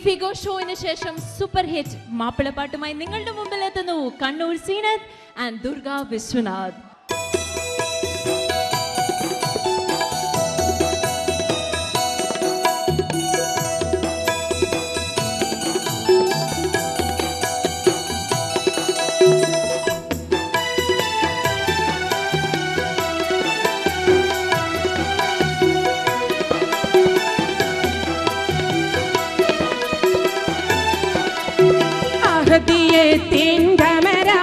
Figo ഷോയിന് ശേഷം super hit മാപ്പിളപ്പാട്ടുമായി നിങ്ങളുടെ മുമ്പിൽ എത്തുന്നു കണ്ണൂർ സീനത്ത് ആൻഡ് ദുർഗ വിശ്വനാഥ്.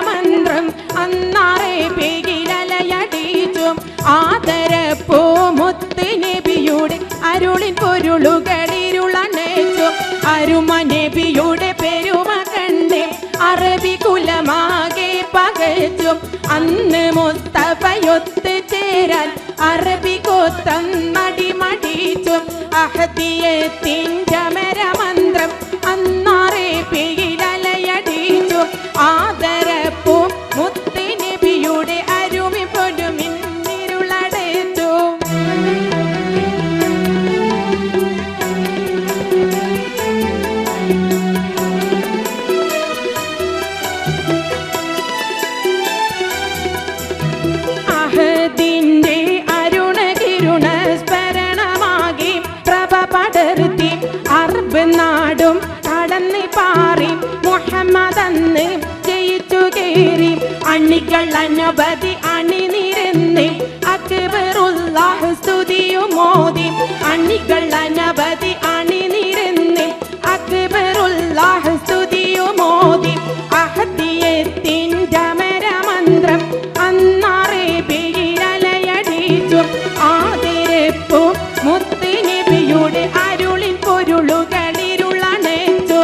മന്ത്രം അന്നാറെ പേകിലലയടിച്ചും ആദരപ്പൂ മുത്ത് നബിയുടെ അരുളിൻ പൊരുളുകളിരുളണേച്ചും അരുമ നബിയുടെ പെരുമ കണ്ട് അറബി കുലമാകെ പകച്ചും അന്ന് മുസ്തഫയൊത്ത് ചേരാൻ അറബി കോത്തം മടിമടിച്ചും അഹദിയത്തിൻ്റെ മന്ത്രം അന്നാറെ പേകിലലയടിച്ചും ആദരപ്പൂ മുത്ത് നബിയുടെ അരുമി പൊരുമിന്നിരുളടേച്ചു. അഹദിന്റെ അരുണകിരുണ സ്മരണമാകി പ്രഭ പടർത്തി അറബ് നാടും കടന്ന് പാറി മുഹമ്മദ് അന്ന് ജയിച്ചു കയറി അണികൾ അനവധി അണിനിരന്ന് അക്ബറുല്ലാഹ് സ്തുതിയുമോദി അണികൾ അനവധി അണിനിരന്ന് അക്ബറുല്ലാഹ് സ്തുതിയുമോദി അഹദിയത്തിൻ്റെ മന്ത്രം അന്നാറെ പേരിലലയടിച്ചു ആദരപ്പൂ മുത്ത് നബിയുടെ അരുളിൻ പൊരുളുകളിരുളണേച്ചു.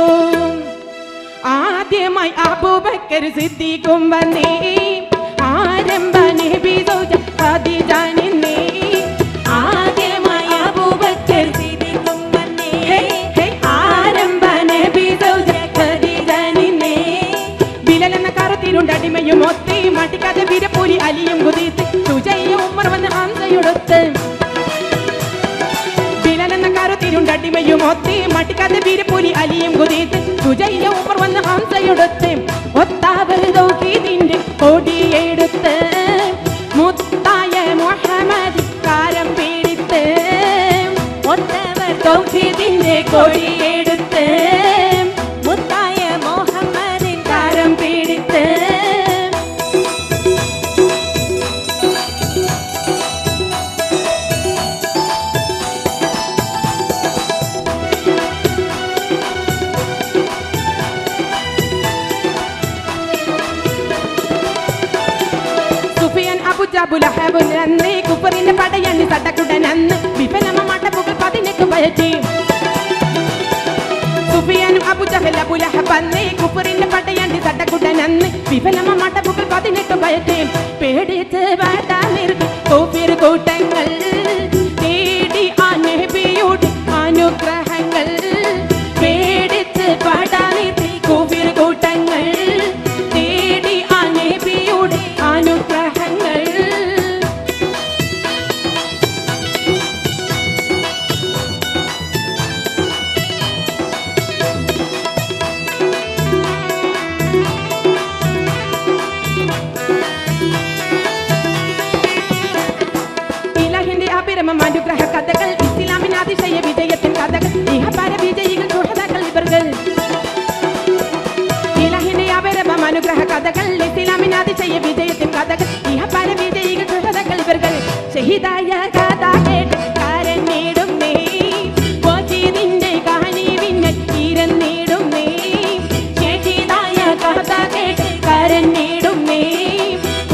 ആദ്യമായി അബൂബക്കർ സിദ്ദീഖും വന്നേ ആരംഭ നബി ഖദീജ നിന്നേ. ആദ്യമായി അബൂബക്കർ സിദ്ദീഖും വന്നേ ആരംഭ നബി ഖദീജ നിന്നേ. ബിലാൽ എന്ന കറുത്തിരുണ്ടടിമയും ഒത്തി മടിക്കാതെ വീരപ്പൂരി അലിയും കുതിത്ത് സുജയ്യ ഉമർ വന്ന് ഹംസയൊടുത്ത്. ബിലാൽ എന്ന കറുത്തിരുണ്ടടിമയും ഒത്തി മടിക്കാതെ വീരപ്പൂരി അലിയും കുതിത്ത് സുജയ്യ ഉമർ വന്ന് ഹംസയൊടുത്ത്. ഒത്താവ് തൗഹീദിന്റെ കൊടിയെടുത്ത് മുത്തായ മുഹമ്മദ് കാരം പീഡിത്ത്. ഒത്തവർ തൗഹീദിന്റെ കൊടിയെടുത്ത് മുത്തായ മുഹമ്മദ് കാരം പീഡിത്ത്. അബുലഹബുലന്ന് കുപ്പറിന്റെ പടയന്ന് സടകുടനന്ന് വിഫലമ മട്ടപ്പുകൾ 18 പയറ്റി. സുഫിയാനും അബുജഹൽ അബുലഹബന്ന് കുപ്പറിന്റെ പടയന്ന് സടകുടനന്ന് വിഫലമ മട്ടപ്പുകൾ 18 പയറ്റി. പേടിച്ച് വാടാ നിർത്തി കോഫിർ കൂട്ടങ്ങൾ തേടി ആ നബിയുടെ അനുഗ്രഹങ്ങൾ. പേടിച്ച് വാടാ നിർത്തി കോഫിർ കൂട്ടങ്ങൾ തേടി ആ നബിയുടെ അനുഗ്രഹങ്ങൾ. അനുഗ്രഹ കഥകൾ ഇസ്ലാമിന് അതിശയ വിജയത്തിൻ കഥകൾ ഇഹപര വിജയികൾ സുഹൃത്തുക്കൾ ഇവர்கள். ഇലാഹിന്റെ അപരമം അനുഗ്രഹ കഥകൾ ഇസ്ലാമിന് അതിശയ വിജയത്തിൻ കഥകൾ ഇഹപര വിജയികൾ സുഹൃത്തുക്കൾ ഇവர்கள். ഷഹീദായ കഥ കേട്ട് കരഞ്ഞിടും നീ വജീദിന്റെ കനിവിന്നൽ ഇരന്നിടും നീ. ഷഹീദായ കഥ കേട്ട് കരഞ്ഞിടും നീ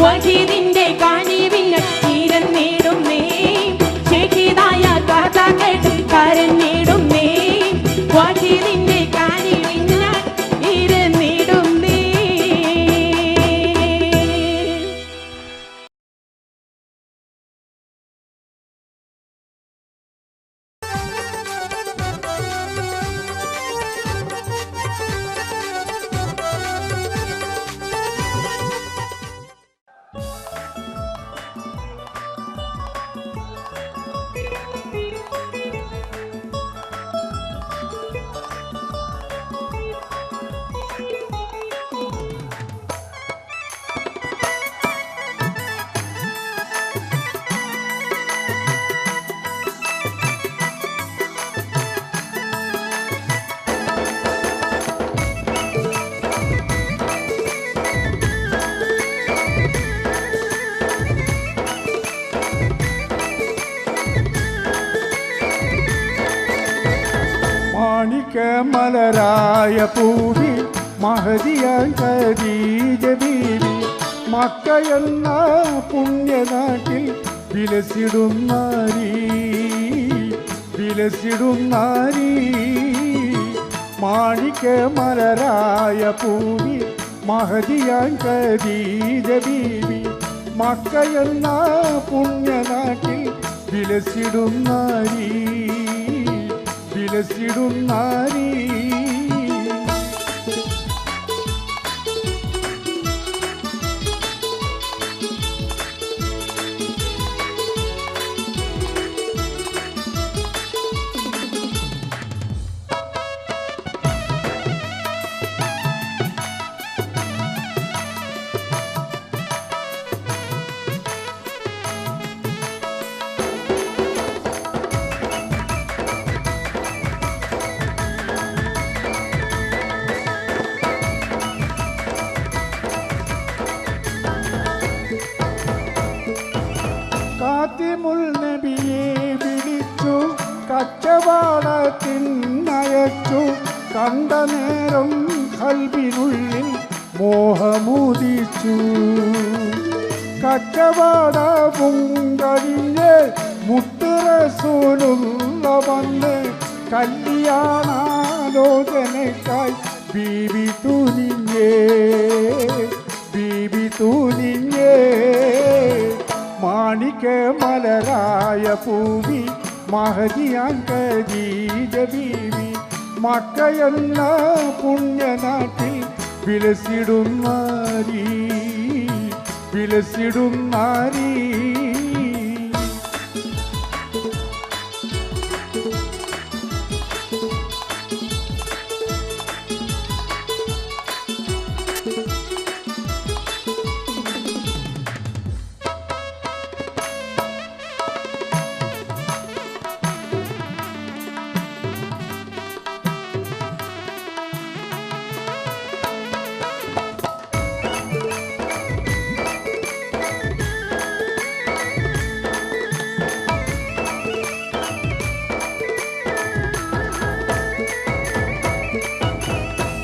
വജീദിന്റെ കനിവിന്നൽ ഇരന്നിടും നീ. ഷഹീദായ കഥ കേട്ട് കരഞ്ഞിടും നീ വജീദിന്റെ കനിവിന്നൽ ഇരന്നിടും നീ. മാണിക്യമലരായ പൂവി മഹദിയായ ഖദീജ ബീവി മക്ക എന്ന പുണ്യനാട്ടിൽ വിലസിടും നാരീ മാണിക്യമലരായ പൂവി മഹദിയായ ഖദീജ ബീവി മക്ക എന്ന പുണ്യനാട്ടിൽ വിലസിടും നാരീ കാത്തിമുൽ നബിയെ വിളിച്ചു കച്ചവാടത്തിനയച്ചു കണ്ട നേരം ഖൽബിനുള്ളിൽ മോഹമുദിച്ചു കച്ചവാടവും കഴിഞ്ഞ് മുത്ത് റസൂലുള്ള വന്ന് കല്യാണാലോചനയ്ക്കായി ബീബി തുനിഞ്ഞേ മാണിക്യമലരായ പൂവി മഹദിയായ ഖദീജ ബീവി മക്ക എന്ന പുണ്യനാട്ടിൽ വിലസിടും നാരീ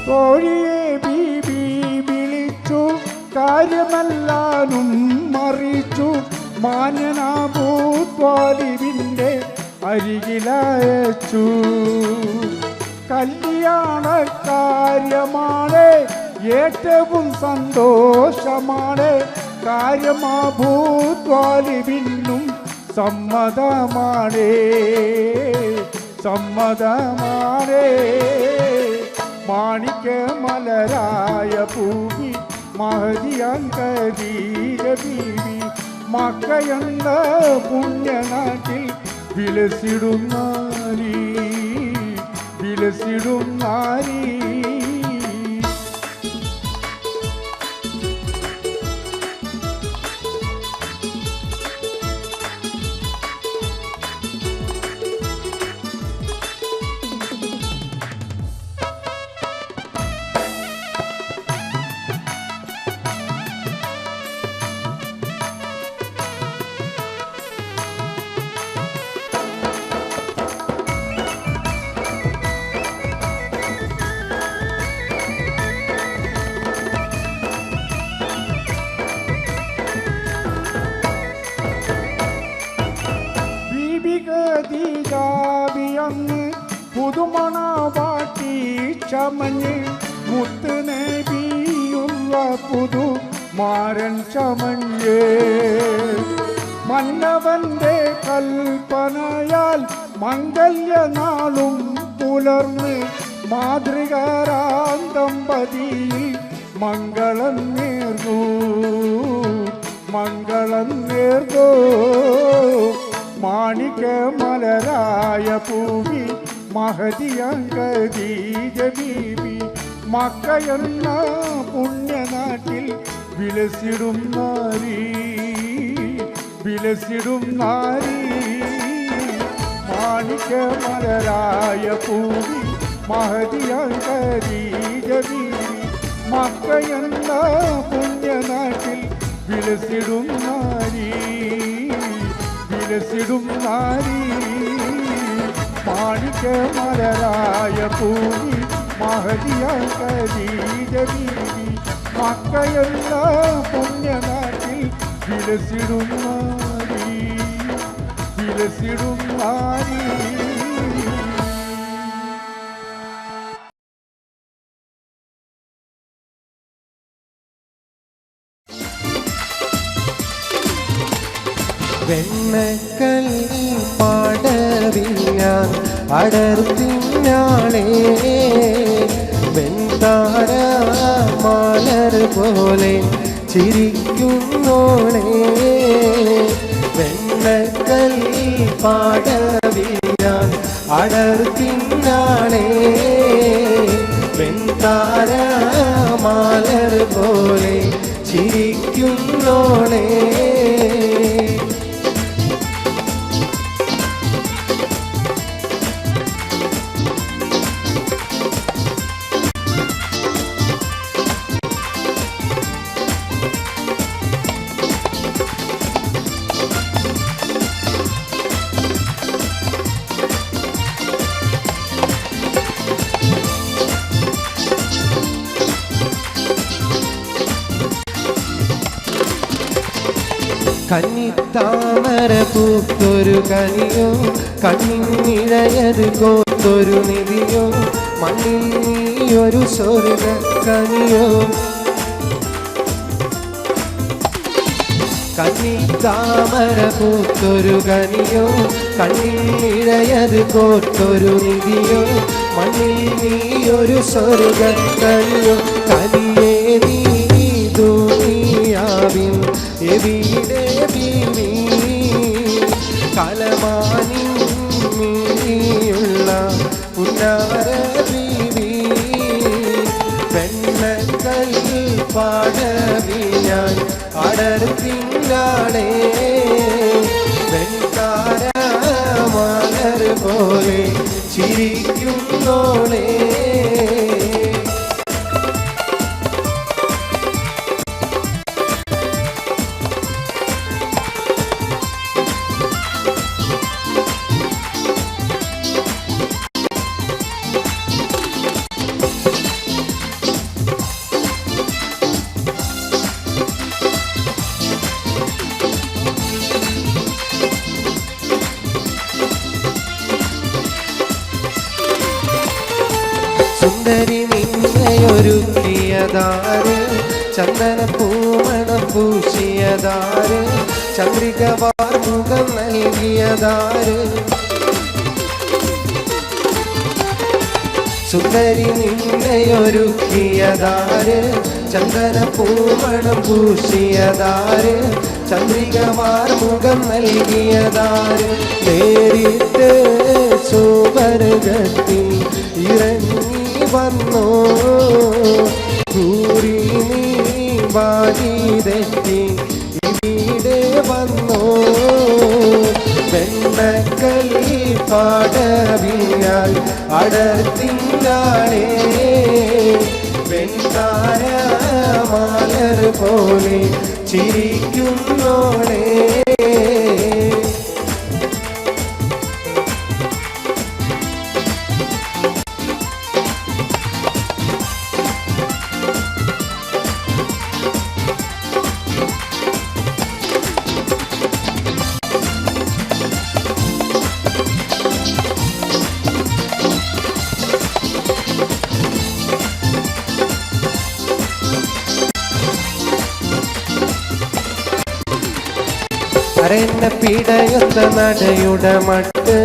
തോഴിയെ ബീബി വിളിച്ചു കാര്യമെല്ലാനും മറിച്ചു മാന്യനാബൂത്വാലിബിൻ്റെ അരികിലയച്ചു കല്യാണ കാര്യമാണ് ഏറ്റവും സന്തോഷമാണ് കാര്യമാബൂത്വാലിബിനും സമ്മതമാണ് മാണിക്യമലരായ പൂവി മഹദിയായ ഖദീജ ബീവി മക്ക എന്ന പുണ്യനാട്ടിൽ വിലസിടും നാരീ ഖദീജാബിയന്ന് പുതുമണവാട്ടി ചമഞ്ഞ് മുത്ത് നബിയുള്ള പുതുമാരൻ ചമഞ്ഞ് മന്നവന്റെ കൽപ്പനയാൽ മംഗല്യനാളും പുലർന്ന് മാതൃകാരാം ദമ്പതിയിൽ മംഗളം നേർന്നു മാണിക്യമലരായ പൂവി മഹദിയായ ഖദീജ ബീവി മക്ക എന്ന പുണ്യനാട്ടിൽ വിലസിടും നാരീ മാണിക്യമലരായ പൂവി മഹദിയായ ഖദീജ ബീവി മക്ക എന്ന പുണ്യനാട്ടിൽ വിലസിടും നാരീ മാണിക്യമലരായ പൂവി മഹതിയായ ഖദീജ ബീവി മക്കയെന്ന പുണ്യനാട്ടിൽ വിലസിടും നാരി. വെണ്ണക്കല്ലി പാടവിഞ്ഞാൻ അടർത്തിഞ്ഞാളേ വെൺതാര മാലർ പോലെ ചിരിക്കുന്നോളേ വെണ്ണക്കല്ലി പാടവിഞ്ഞാൻ അടർത്തിഞ്ഞാളേ വെൺതാര മാലർ പോലെ ചിരിക്കുന്നോളേ കന്നിത്താമര പൂത്തൊരു കനിയോ കണ്ണിനിഴയത് കോത്തൊരു നിധിയോ മണ്ണിൽ നീയൊരു സ്വർഗ കനിയോ കന്നിത്താമര പൂത്തൊരു കനിയോ കണ്ണിനിഴയത് കോത്തൊരു നിധിയോ മണ്ണിൽ നീയൊരു സ്വർഗ കനിയോ കനിയേ നീ ദുനിയാവിൻ എവിടെ ബീവി കലമാനിയുള്ള പുന്നാര ബീവി വെണ്ണക്കല്ലി പാടവിഞ്ഞാൻ അടർത്തിഞ്ഞാളേ വെൺതാര മലർ പോലെ ചിരിക്കുന്നോളേ സുന്ദരി നിന്നെയൊരുക്കിയതാര് ചന്ദന പൂമണം പൂശിയതാര് ചന്ദ്രിക വാർമുഖം നൽകിയതാര് സുന്ദരി നിന്നെയൊരുക്കിയതാര് ചന്ദന പൂമണം പൂശിയതാര് ചന്ദ്രിക വാർമുഖം നൽകിയതാര് നേരിട്ട് സുവർഗത്തിൽ ഇറങ്ങി വന്നോ കൂറി നീ വാരി തെറ്റി ഇവിടെ വന്നോ വെണ്ണക്കല്ലി പാടവിഞ്ഞാൽ അടർത്തിഞ്ഞാളേ വെൺതാര മാലർ പോലെ ചിരിക്കുന്നോളേ അരന്നെ പിടയുന്ന നടയുടെ മട്ട്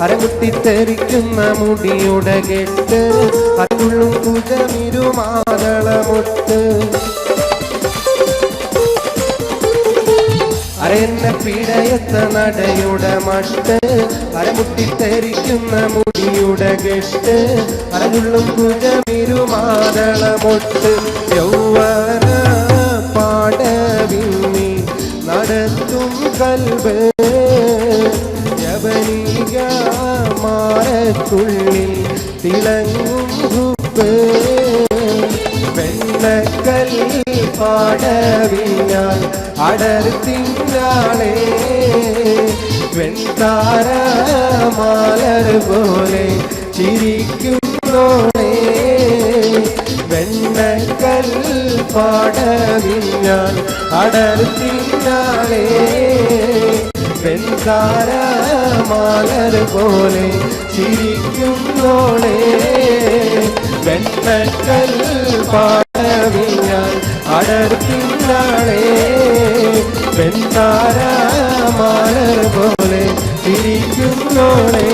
അരമുട്ടിത്തെറിക്കുന്ന മുടിയുടെ കെട്ട് അതുള്ളും കുജമിരുമാതളമൊട്ട് അരന്നെ പിടയുന്ന നടയുടെ മട്ട് അരമുട്ടിത്തെറിക്കുന്ന മുടിയുടെ കെട്ട് അതുള്ളും കുജമിരുമാതളമൊട്ട് യൗവന പാടവിന്നി നടത്തും കൽബ് യവനിക മാറത്തുള്ളിൽ തിളങ്ങും ഹുബ് വെണ്ണക്കല്ലി പാടവിഞ്ഞാൽ അടർത്തിനാളെ വെൺതാര മാലർ പോലെ ചിരിക്കുന്നോളെ വെണ്ണക്കൽ പാടവിഞ്ഞാൽ അടർത്തിനാളെ വെൺതാര മാലർ പോലെ ചിരിക്കുന്നോളെ വെണ്ണക്കൽ പാടവിഞ്ഞാൽ അടർത്തിനാളെ വെൺതാര മാലർ പോലെ ചിരിക്കുന്നോളെ.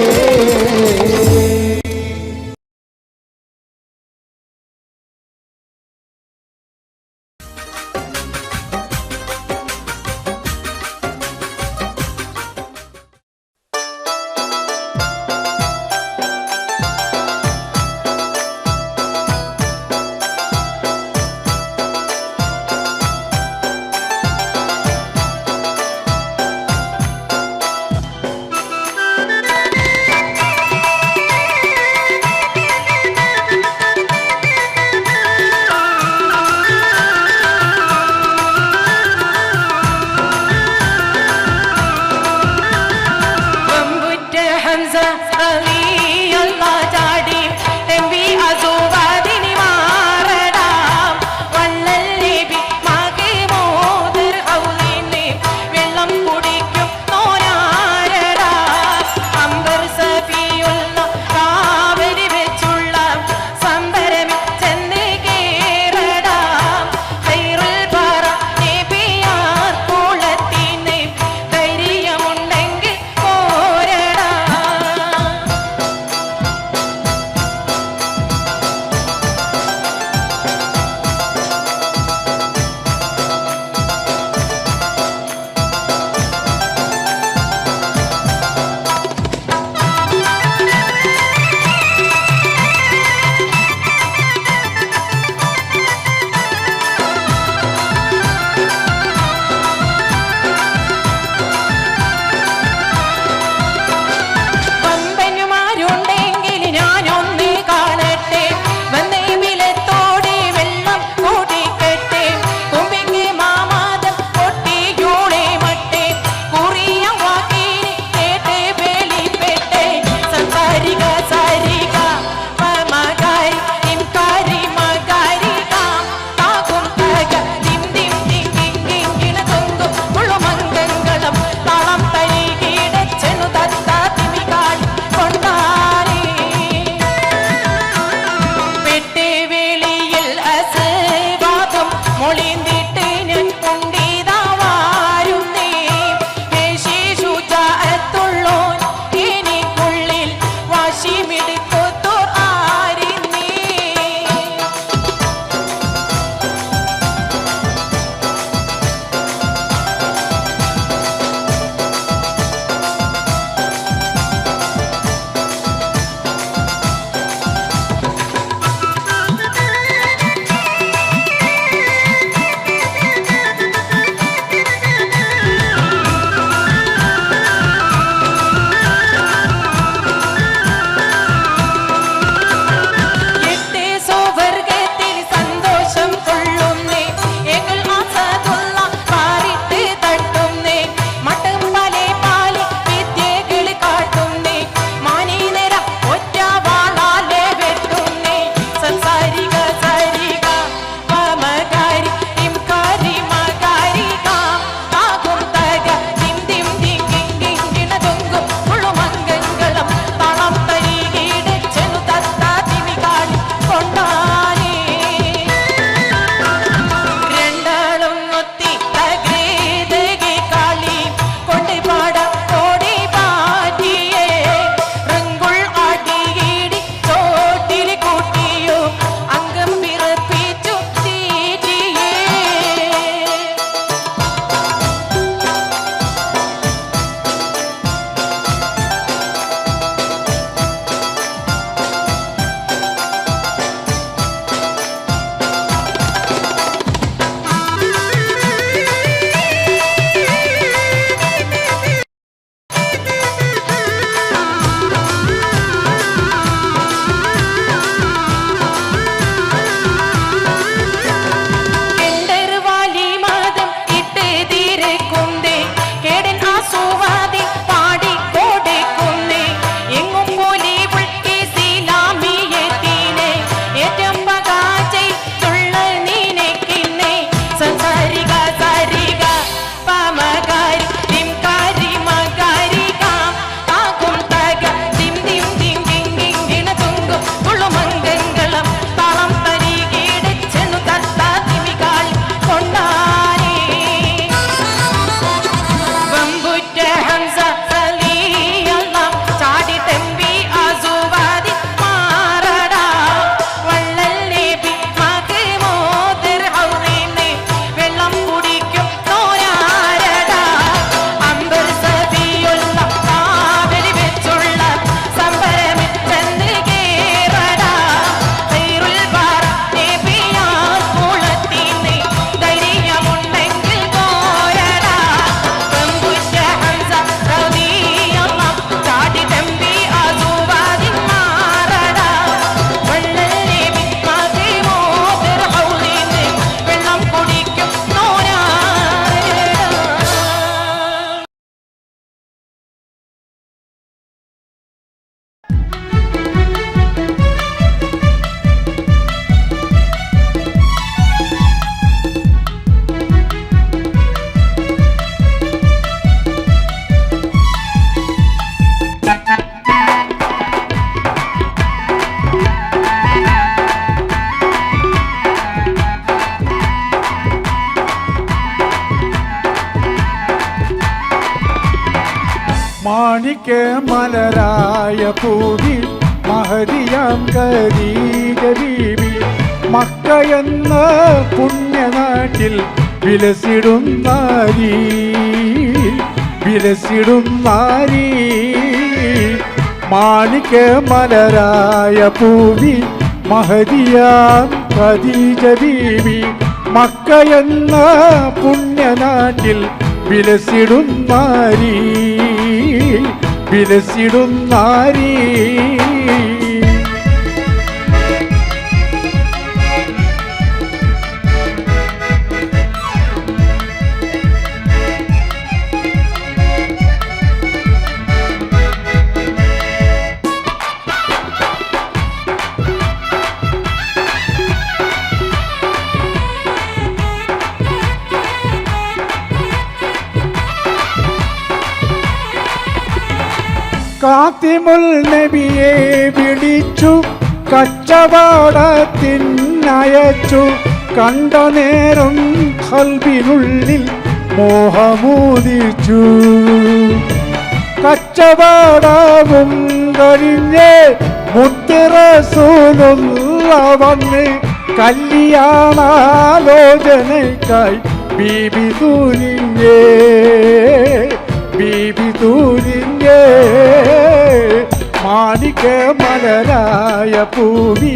മാണിക്യ മലരായ പൂവി മഹദിയാം ഖദീജ ബീവി മക്ക എന്ന പുണ്യനാട്ടിൽ വിലസിടും നാരി മാണിക്യ മലരായ പൂവി മഹദിയാം ഖദീജ ബീവി മക്ക എന്ന പുണ്യനാട്ടിൽ വിലസിടും നാരി കാത്തിമുൽ നബിയെ വിളിച്ചു കച്ചവടത്തിനയച്ചു കണ്ട നേരം ഖൽബിനുള്ളിൽ മോഹമൂദിച്ചു കച്ചവടവും കഴിഞ്ഞ് മുത്ത് റസൂലുള്ള വന്ന് കല്യാണാലോചനയ്ക്കായി ബീബി തൂരിഞ്ഞേ മാണിക്യ മലരായ പൂവി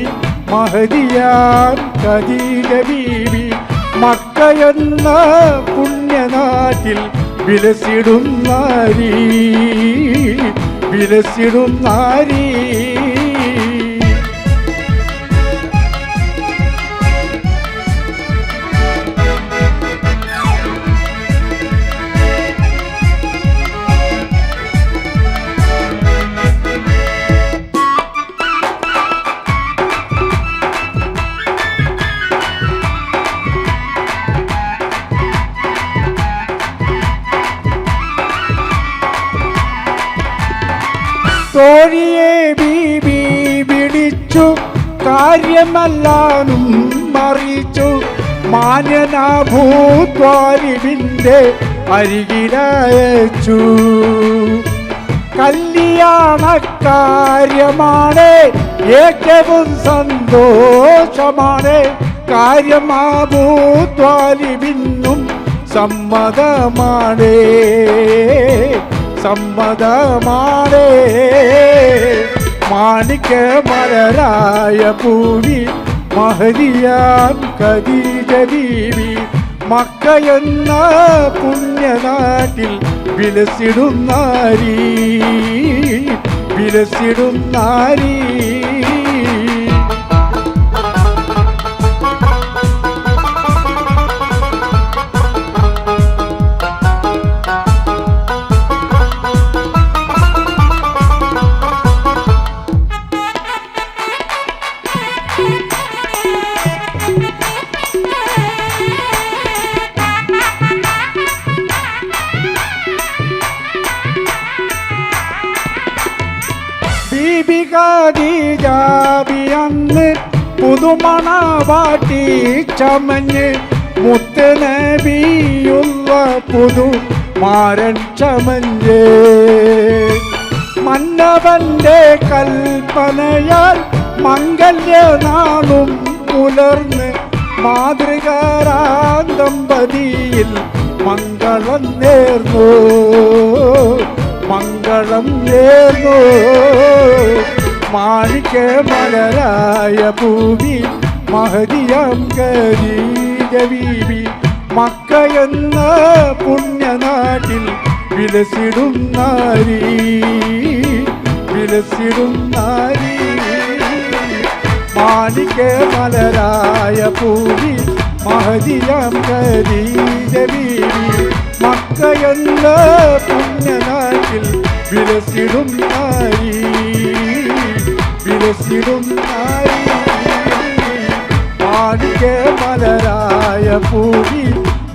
മഹദിയാം ഖദീജ ബീവി മക്ക എന്ന പുണ്യനാട്ടിൽ വിലസിടും നാരി തോഴിയെ ബീബി വിളിച്ചു കാര്യമെല്ലാനും അറിയിച്ചു മാന്യനാഭൂത്വാലിവിൻ്റെ അരികിലയച്ചു കല്യാണക്കാര്യമാണ് ഏറ്റവും സന്തോഷമാണ് കാര്യമാഭൂത്വാലിവിന്നും സമ്മതമാണ് മാണിക്യ മലരായ പൂവി മഹദിയാം ഖദീജ ബീവി മക്ക എന്ന പുണ്യനാട്ടിൽ വിലസിടും നാരി ബീബി ഖദീജ അന്ന് പുതുമണവാട്ടി ചമഞ്ഞ് മുത്ത് നബിയുള്ള പുതു മാരൻ ചമഞ്ഞ് മന്നവന്റെ കൽപ്പനയാൽ മംഗല്യനാളും പുലർന്ന് മാതൃകാരാം ദമ്പതിയിൽ മംഗളം നേർന്നു മാണിക്യ മലരായ പൂവി മഹദിയാം ഖദീജ ബീവി മക്ക എന്ന പുണ്യനാട്ടിൽ വിലസിടും നാരി മാണിക്യ മലരായ പൂവി മഹദിയാം ഖദീജ ബീവി മക്ക എന്ന പുണ്യനാട്ടിൽ വിലസിടും നാരി മാണിക്യ മലരായ പൂവി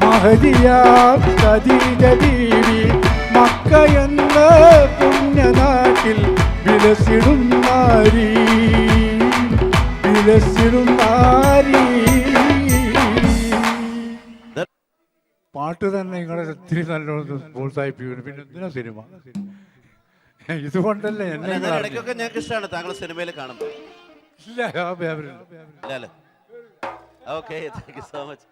മഹദിയാം ഖദീജ ബീവി മക്ക എന്ന പുണ്യനാട്ടിൽ വിലസിടും നാരി പാട്ട് തന്നെ നിങ്ങളെ ഒത്തിരി നല്ലോണം പ്രോത്സാഹിപ്പിക്കുന്നു. പിന്നെ എന്തിനാ സിനിമ? ഇതുകൊണ്ടല്ലേ എന്നെ അല്ല, ഇങ്ങനെ എന്നാലും അറിഞ്ഞത്. ഇടയ്ക്കൊക്കെ ഞങ്ങൾക്ക് ഇഷ്ടമാണ് താങ്കൾ സിനിമയിൽ കാണുമ്പോൾ. ഇല്ല അല്ലേ? Okay, thank you so much.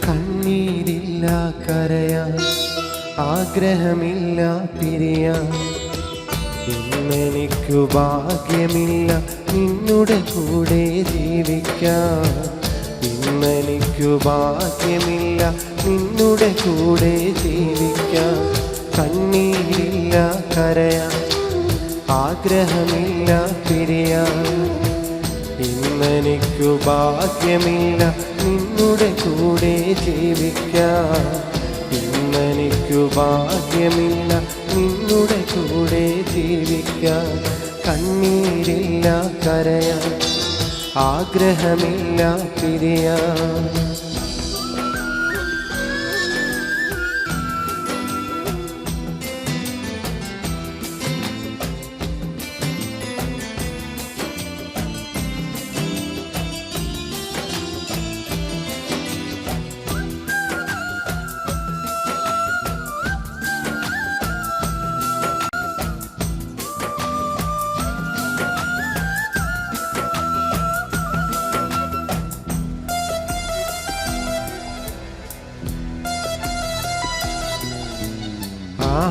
കണ്ണീരില്ല കരയാൻ, ആഗ്രഹമില്ല പിരിയാൻ, ഇന്നെനിക്കു ഭാഗ്യമില്ല നിന്നുടെ കൂടെ ജീവിക്കാൻ. ഇന്നെനിക്കു ഭാഗ്യമില്ല നിന്നുടെ കൂടെ ജീവിക്കാൻ. കണ്ണീരില്ല കരയാൻ, ആഗ്രഹമില്ല പിരിയാൻ, ഇന്നെനിക്കു ഭാഗ്യമില്ല നിന്നുടെ കൂടെ ജീവിക്കാൻ. ഇന്നെനിക്കു ഭാഗ്യമില്ല നിന്നുടെ കൂടെ ജീവിക്കാൻ. കണ്ണീരില്ല കരയാൻ, ആഗ്രഹമില്ല പിരിയാൻ.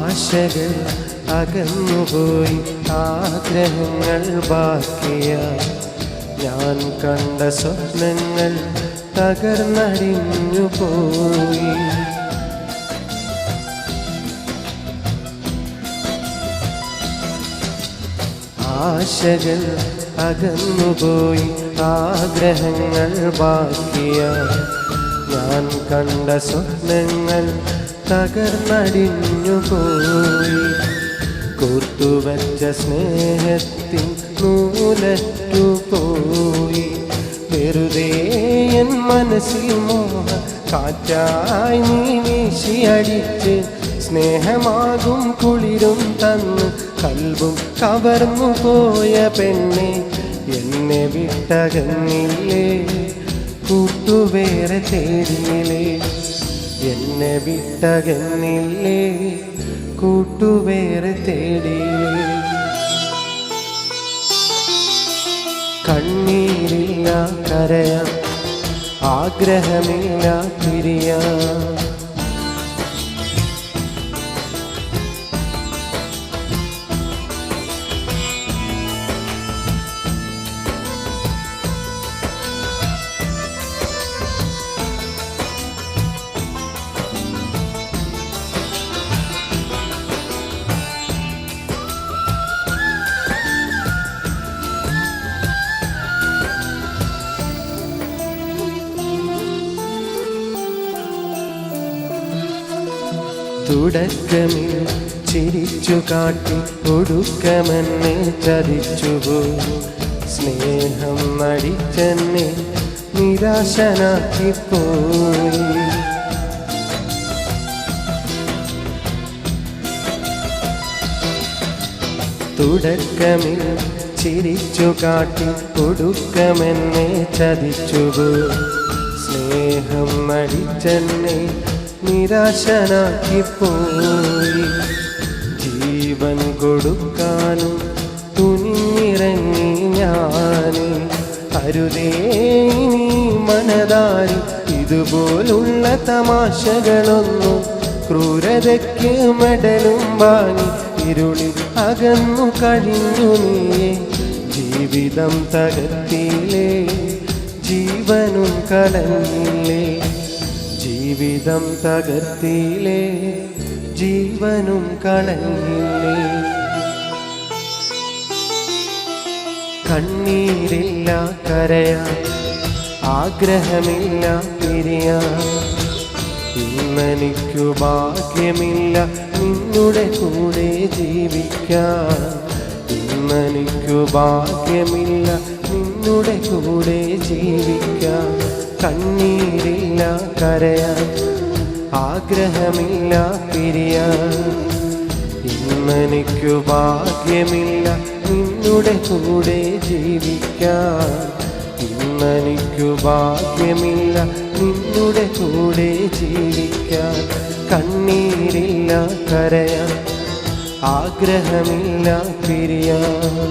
ആശകൾ അകന്നുപോയി, ആഗ്രഹങ്ങൾ ബാക്കിയായി, ഞാൻ കണ്ട സ്വപ്നങ്ങൾ തകർന്നടിഞ്ഞു പോയി. ആശകൾ അകന്നുപോയി, ആഗ്രഹങ്ങൾ ബാക്കിയായി, ഞാൻ കണ്ട സ്വപ്നങ്ങൾ തകർന്നടിഞ്ഞു പോയി. കോർത്തുവച്ച സ്നേഹത്തിൻ നൂലറ്റു പോയി. വെറുതെ എൻ മനസ്സിൽ മോഹ കാറ്റായി നീ വീശിയടിച്ച്, സ്നേഹമാകും കുളിരും തന്ന് കൽബും കവർന്നു പോയ പെണ്ണെ, എന്നെ വിട്ടകന്നില്ലേ കൂട്ടുവേറെ തേടിയില്ലേ. എന്നെ വിട്ടകന്നില്ലേ കൂട്ടുവേറെ തേടിയില്ലേ. കണ്ണീരില്ല കരയാൻ, ആഗ്രഹമില്ല പിരിയാൻ. തുടക്കമിൽ ചിരിച്ചു കാട്ടി ഒടുക്കമെന്നെ ചതിച്ചുപോയി. സ്നേഹം നടിച്ചെന്നെ നിരാശനാക്കിപ്പോയി. തുടക്കമിൽ ചിരിച്ചു കാട്ടി ഒടുക്കമെന്നെ ചതിച്ചുപോയി. സ്നേഹം നടിച്ചെന്നെ നിരാശനാക്കിപ്പോയി. ജീവൻ കൊടുക്കാനും തുനിഞ്ഞിറങ്ങി ഞാൻ. അരുതേ നീ മനതാരി ഇതുപോലുള്ള തമാശകളൊന്നും. ക്രൂരതയ്ക്ക് മെഡലും വാങ്ങി ഇരുളിൽ അകന്നു കഴിഞ്ഞു നീ. ജീവിതം തകർത്തിയില്ലേ, ജീവനും കളഞ്ഞില്ലേ. ജീവിതം തകർത്തിയില്ലേ, ജീവനും കളഞ്ഞില്ലേ. കണ്ണീരില്ല കരയാൻ, ആഗ്രഹമില്ല പിരിയാൻ. ഇന്നെനിക്കു ഭാഗ്യമില്ല നിന്നുടെ കൂടെ ജീവിക്കാൻ. ഇന്നെനിക്കു ഭാഗ്യമില്ല നിന്നുടെ കൂടെ ജീവിക്കാൻ. കണ്ണീരില്ല കരയാൻ, ആഗ്രഹമില്ല പിരിയാൻ. ഇന്നെനിക്കു ഭാഗ്യമില്ല നിന്നുടെ കൂടെ ജീവിക്കാൻ. ഇന്നെനിക്കു ഭാഗ്യമില്ല നിന്നുടെ കൂടെ ജീവിക്കാൻ. കണ്ണീരില്ല കരയാൻ, ആഗ്രഹമില്ല പിരിയാൻ.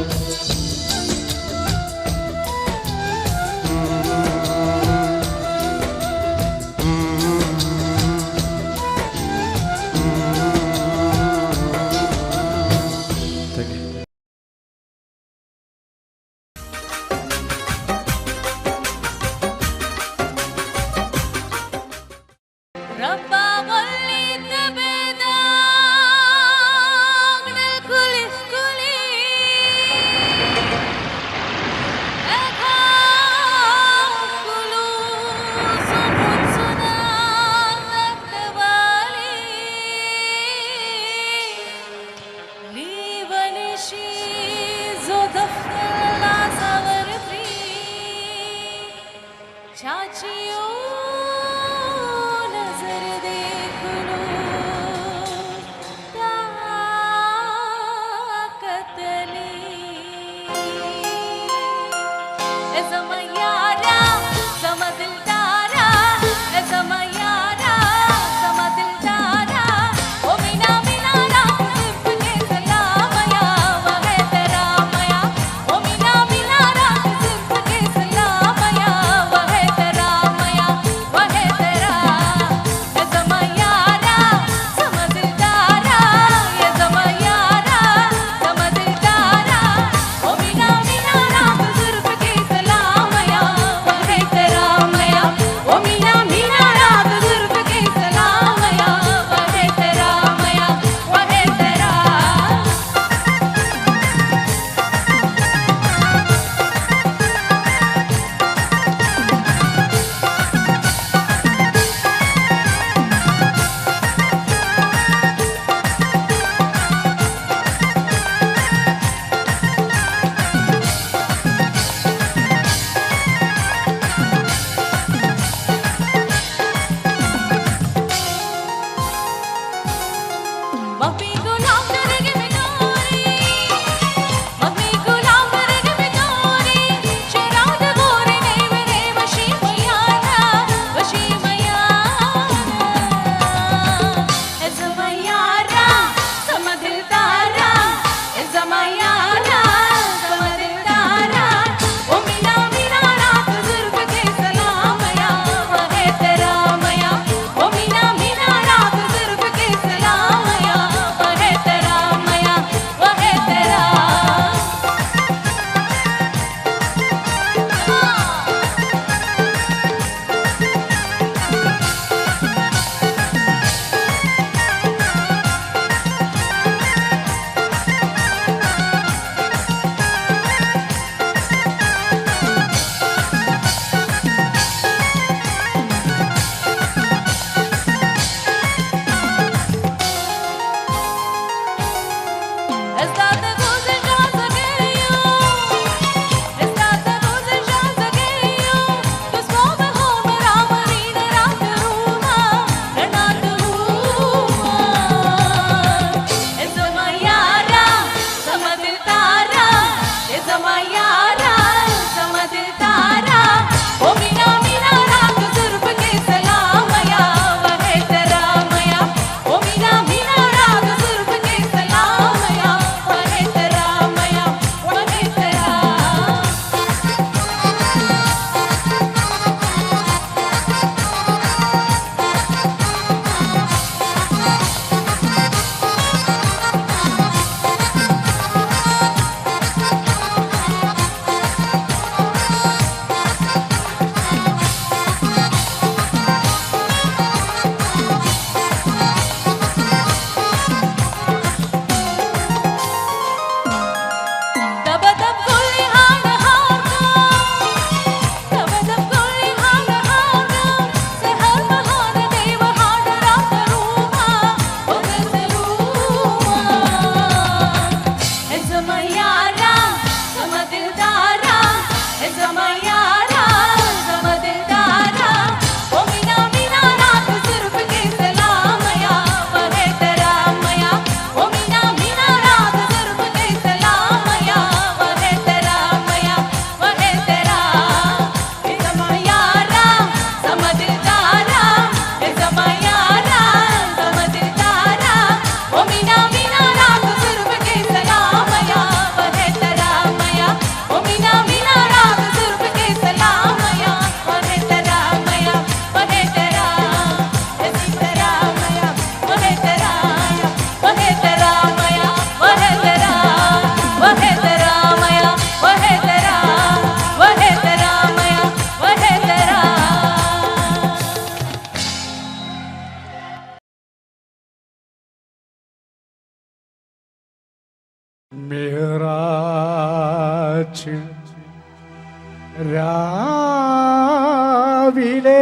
രാവിലെ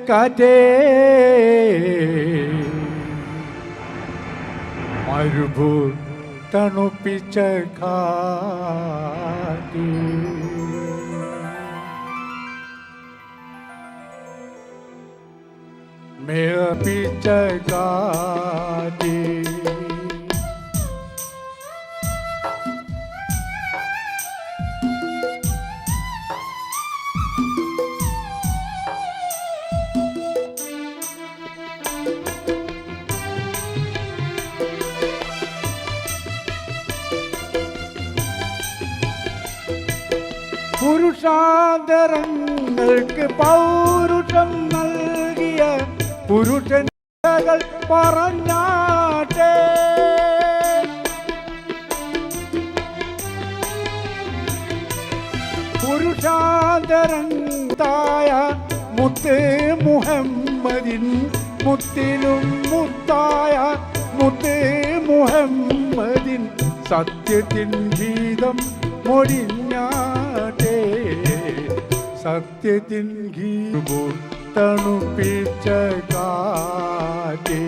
കാറ്റേ മരുഭൂ തണുപ്പിച്ച കാറ്റേ മേപ്പിച്ച കാറ്റേ പുരുഷാന്തരങ്ങൾക്ക് പൗരുഷം നൽകിയ പുരുഷകൾ പറഞ്ഞാട്ടെ പുരുഷാന്തരന്തായ മുത്ത് മുഹമ്മദിൻ മുത്തിലും മുത്തായ മുത്ത് മുഹമ്മദിൻ സത്യത്തിൻ ഗീതം മൊഴിഞ്ഞാട്ടെ സത്യത്തിൻ ഗീതം തണുപ്പിച്ച കാറ്റേ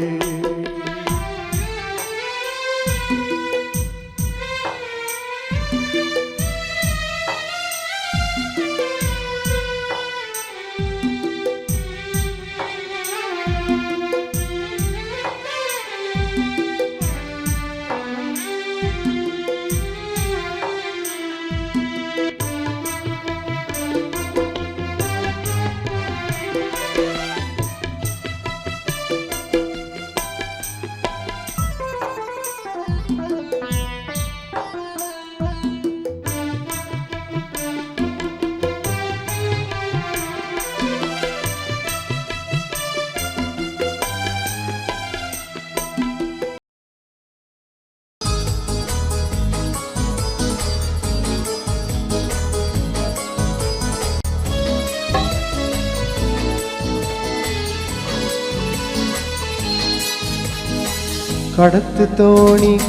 കടത്ത് തോണിക്കാരനാണ്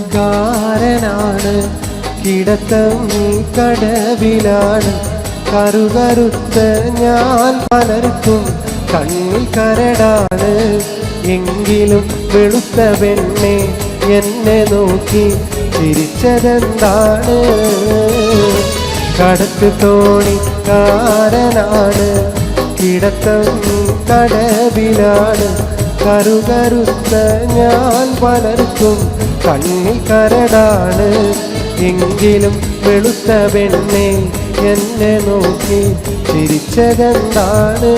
കിടത്തം കടവിലാണ് കറുകറുത്ത ഞാൻ പലർക്കും കണ്ണിൽ കരടാണ് എങ്കിലും വെളുത്ത പെണ്ണെ എന്നെ നോക്കി ചിരിച്ചതെന്താണ് കടത്ത് തോണിക്കാരനാണ് കിടത്തം കടവിലാണ് കറുകറുത്ത ഞാൻ പലർക്കും കണ്ണിൽ കരടാണ് എങ്കിലും വെളുത്ത പെണ്ണെ എന്നെ നോക്കി ചിരിച്ചതെന്താണ്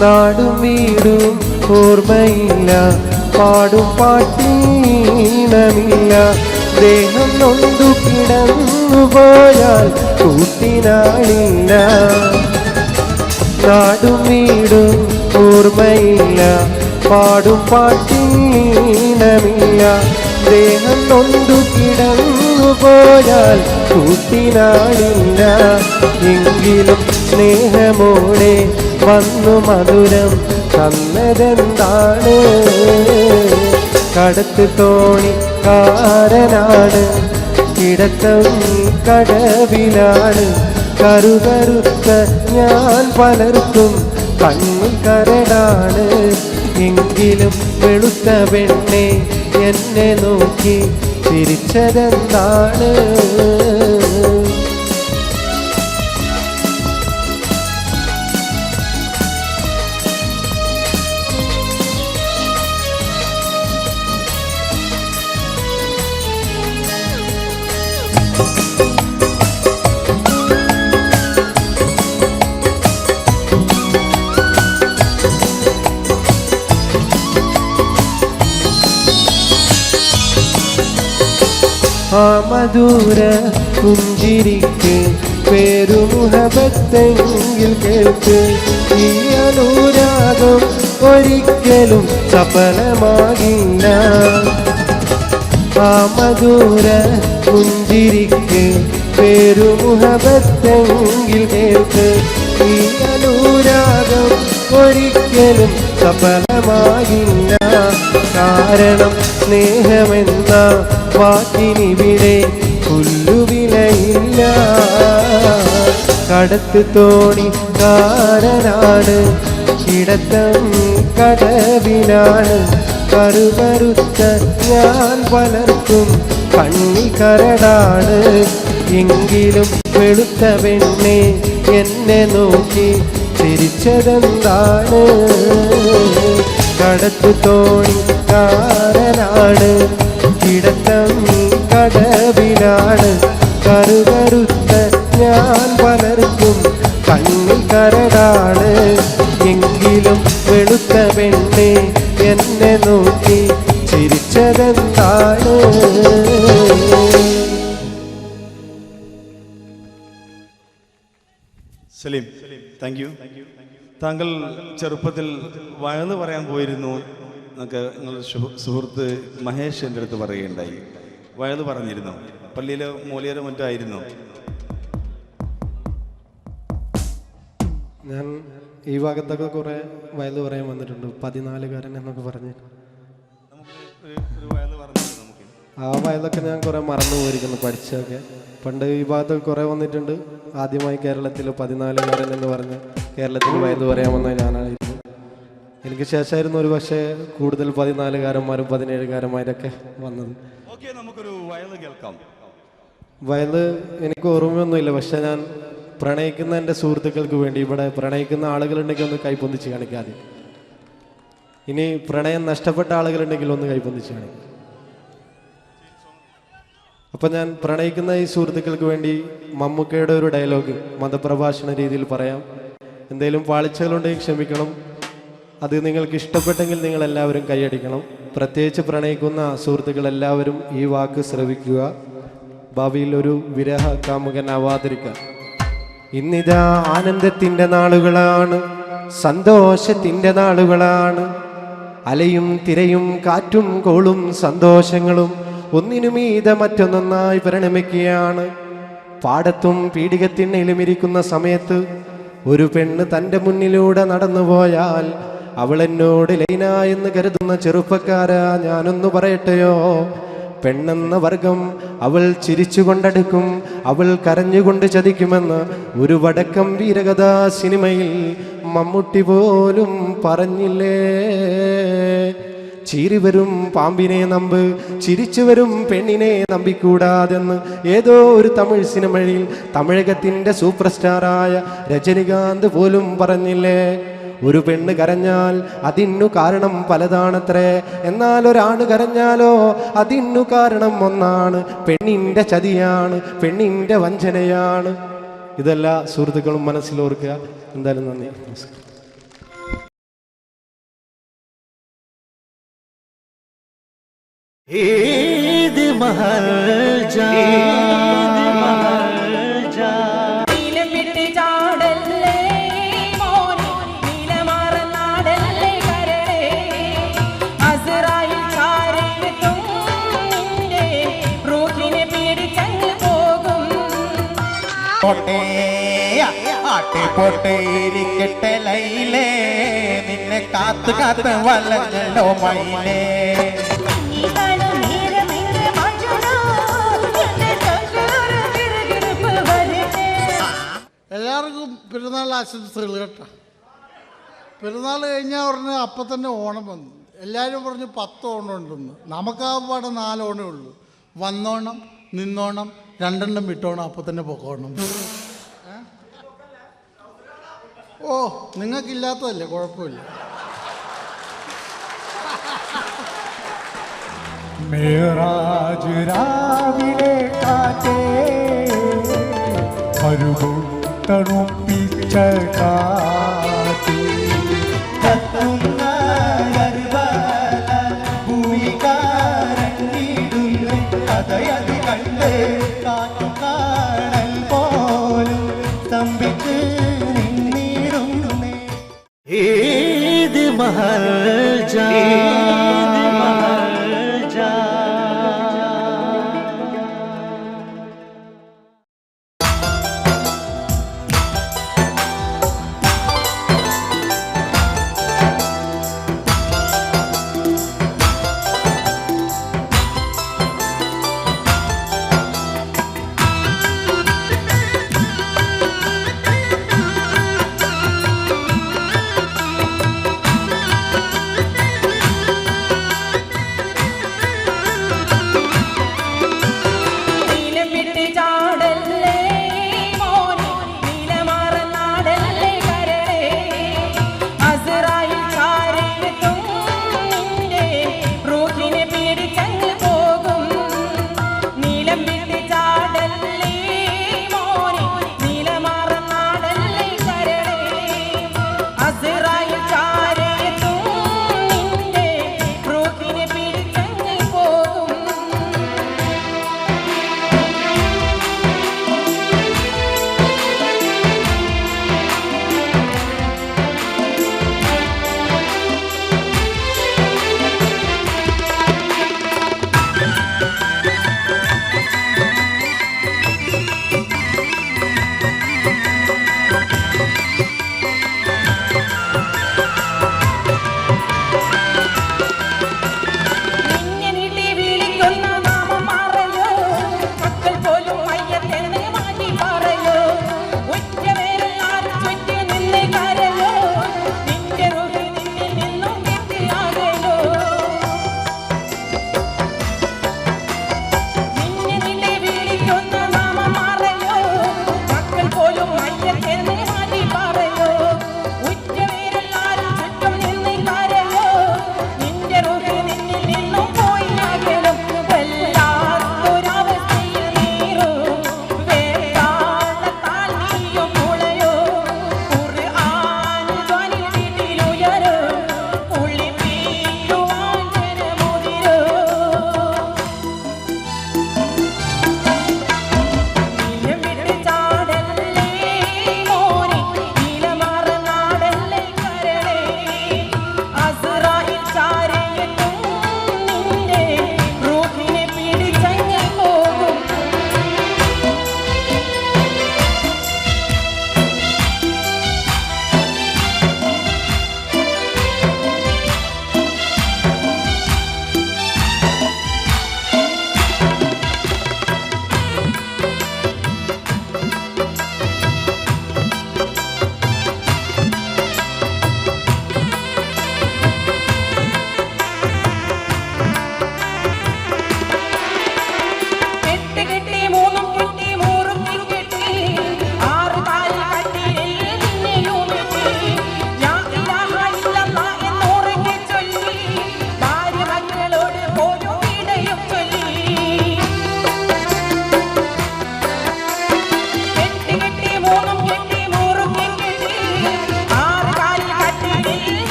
നാടും വീടും ഓർമ്മയില്ല പാടും പാട്ടീണമില്ല ദേഹം നൊന്തു കിടന്നു പോയാൽ കൂട്ടിനാളില്ല നാടും വീടും ഓർമ്മയില്ല പാടും പാട്ടീണമില്ല ദേഹം നൊന്തു കിടന്നു പോയാൽ കൂട്ടിനാളില്ല എങ്കിലും സ്നേഹമോടെ വന്നു മധുരം തന്നതെന്താണ് കടത്ത് തോണിക്കാരനാണ് കിടത്തം കടവിലാണ് കറുകറുത്ത ഞാൻ പലർക്കും കണ്ണിൽ കരടാണ് എങ്കിലും വെളുത്ത പെണ്ണെ എന്നെ നോക്കി ചിരിച്ചതെന്താണ് ആ മധുര പുഞ്ചിരിക്ക് പേരുമുഹബത്തെങ്കിൽ കേൾക്ക് ഈ അനുരാഗം ഒരിക്കലും സഫലമാകില്ല. ആ മധുര പുഞ്ചിരിക്ക് പേരുമുഹബത്തെങ്കിൽ കേൾക്ക്. ഈ അനുരാഗം ഒരിക്കലും സഫലമാകില്ല. കാരണം സ്നേഹമെന്ന വാക്കിനിവിടെ പുല്ലുവിലയില്ല. കടത്ത് തോണിക്കാരനാണ്, കിടത്തം കടവിലാണ്. കറുകറുത്ത ഞാൻ പലർക്കും കണ്ണിക്കരടാണ്. എങ്കിലും വെളുത്ത പെണ്ണെ എന്നെ നോക്കി ചിരിച്ചതെന്താണ്? കടത്തു തോണിക്കാരനാണ്, കിടത്തം കടവിലാണ്. കറുകറുത്ത ഞാൻ പലർക്കും കണ്ണിക്കരടാണ്. എങ്കിലും വെളുത്ത പെണ്ണെ എന്നെ നോക്കി ചിരിച്ചതെന്താണ്? Saleem, thank you. താങ്കൾ ചെറുപ്പത്തിൽ വയന്ന് പറയാൻ പോയിരുന്നു എന്നൊക്കെ നിങ്ങളുടെ സുഹൃത്ത് മഹേഷ് എൻ്റെ അടുത്ത് പറയുകയുണ്ടായി. വയന്ന് പറഞ്ഞിരുന്നു? പള്ളിയിലെ മൂലിയരോ മറ്റോ ആയിരുന്നു? ഞാൻ ഈ ഭാഗത്തൊക്കെ കുറേ വയല് പറയാൻ വന്നിട്ടുണ്ട്. 14കാരൻ എന്നൊക്കെ പറഞ്ഞ് ഒരു വയന്ന് പറഞ്ഞിരുന്നു നമുക്ക്. ആ വയലൊക്കെ ഞാൻ കുറേ മറന്നു പോയിരിക്കുന്നു പഠിച്ചതൊക്കെ. പണ്ട് ഈ ഭാഗത്തൊക്കെ കുറേ വന്നിട്ടുണ്ട്. ആദ്യമായി കേരളത്തിൽ 14കാരൻ എന്ന് പറഞ്ഞ് കേരളത്തിൽ വയല് പറയാൻ വന്ന ഞാനായിരുന്നു. എനിക്ക് ശേഷമായിരുന്നു ഒരു പക്ഷേ കൂടുതൽ 14കാരന്മാരും 17കാരന്മാരൊക്കെ വന്നത്. നമുക്കൊരു വയല് കേൾക്കാം. വയല് എനിക്ക് ഓർമ്മയൊന്നുമില്ല. പക്ഷെ ഞാൻ പ്രണയിക്കുന്ന എൻ്റെ സുഹൃത്തുക്കൾക്ക് വേണ്ടി ഇവിടെ പ്രണയിക്കുന്ന ആളുകളുണ്ടെങ്കിൽ ഒന്ന് കൈപ്പൊന്നിച്ച് കാണിക്കാതെ. ഇനി പ്രണയം നഷ്ടപ്പെട്ട ആളുകളുണ്ടെങ്കിൽ ഒന്ന് കൈപ്പൊന്നിച്ച് കാണിക്കും. അപ്പം ഞാൻ പ്രണയിക്കുന്ന ഈ സുഹൃത്തുക്കൾക്ക് വേണ്ടി മമ്മൂക്കയുടെ ഒരു ഡയലോഗ് മതപ്രഭാഷണ രീതിയിൽ പറയാം. എന്തെങ്കിലും പാളിച്ചകളുണ്ടെങ്കിൽ ക്ഷമിക്കണം. അത് നിങ്ങൾക്ക് ഇഷ്ടപ്പെട്ടെങ്കിൽ നിങ്ങളെല്ലാവരും കൈയടിക്കണം. പ്രത്യേകിച്ച് പ്രണയിക്കുന്ന സുഹൃത്തുക്കൾ എല്ലാവരും ഈ വാക്ക് ശ്രവിക്കുക. ഭാവിയിൽ ഒരു വിരഹ കാമുകനാവാതിരിക്കുക. ഇന്നിതാ ആനന്ദത്തിൻ്റെ നാളുകളാണ്, സന്തോഷത്തിൻ്റെ നാളുകളാണ്. അലയും തിരയും കാറ്റും കോളും സന്തോഷങ്ങളും ഒന്നിനുമീത മറ്റൊന്നൊന്നായി പരിണമിക്കുകയാണ്. പാടത്തും പീഡികത്തിണ്ണയിലും ഇരിക്കുന്ന സമയത്ത് ഒരു പെണ്ണ് തൻ്റെ മുന്നിലൂടെ നടന്നുപോയാൽ അവൾ എന്നോട് ലൈന എന്ന് കരുതുന്ന ചെറുപ്പക്കാരാ, ഞാനൊന്നു പറയട്ടെയോ? പെണ്ണെന്ന വർഗം അവൾ ചിരിച്ചുകൊണ്ടടുക്കും, അവൾ കരഞ്ഞുകൊണ്ട് ചതിക്കുമെന്ന് ഒരു വടക്കം വീരകഥാ സിനിമയിൽ മമ്മൂട്ടി പോലും പറഞ്ഞില്ലേ? ചീറി വരും പാമ്പിനെ നമ്പ്, ചിരിച്ചു വരും പെണ്ണിനെ നമ്പിക്കൂടാതെന്ന് ഏതോ ഒരു തമിഴ് സിനിമയിൽ തമിഴകത്തിൻ്റെ സൂപ്പർ സ്റ്റാറായ രജനികാന്ത് പോലും പറഞ്ഞില്ലേ? ഒരു പെണ്ണ് കരഞ്ഞാൽ അതിനു കാരണം പലതാണത്രേ, എന്നാൽ ഒരാണ് കരഞ്ഞാലോ അതിനു കാരണം ഒന്നാണ്. പെണ്ണിൻ്റെ ചതിയാണ്, പെണ്ണിൻ്റെ വഞ്ചനയാണ്. ഇതെല്ലാ സുഹൃത്തുക്കളും മനസ്സിലോർക്കുക. എന്തായാലും നന്ദി, നമസ്കാരം. ഏത് മഹൽ ജാ ആട്ടിപ്പൊട്ടേരിക്കട്ടെ ലൈലേ, നിന്നെ കാത്തു കാത്ത് വലഞ്ഞല്ലോ മൈലേ. എല്ലാവർക്കും പെരുന്നാൾ ആശംസകൾ കേട്ടോ. പെരുന്നാൾ കഴിഞ്ഞാൽ ഉടനെ അപ്പം തന്നെ ഓണം വന്നു. എല്ലാവരും പറഞ്ഞു 10 ഓണം ഉണ്ടെന്ന്. നമുക്കാപാടെ 4 ഓണേ ഉള്ളൂ. വന്നോണം, നിന്നോണം, 2 എണ്ണം വിട്ടോണം, അപ്പം തന്നെ പൊക്കോണം. ഓ, നിങ്ങൾക്കില്ലാത്തതല്ലേ, കുഴപ്പമില്ല. മേറാജ് രാവിലെ കാറ്റേ വരുമോ തണുപ്പിച്ച കാറ്റ്, കത്തുന്ന ഭൂമികാരങ്ങിടുന്നു കഥയത് കണ്ട് കാറ്റും കാണൽ പോലും തമ്പിച്ച് നിന്നിരുന്നു. ഏത് महल जा ईद महल जा।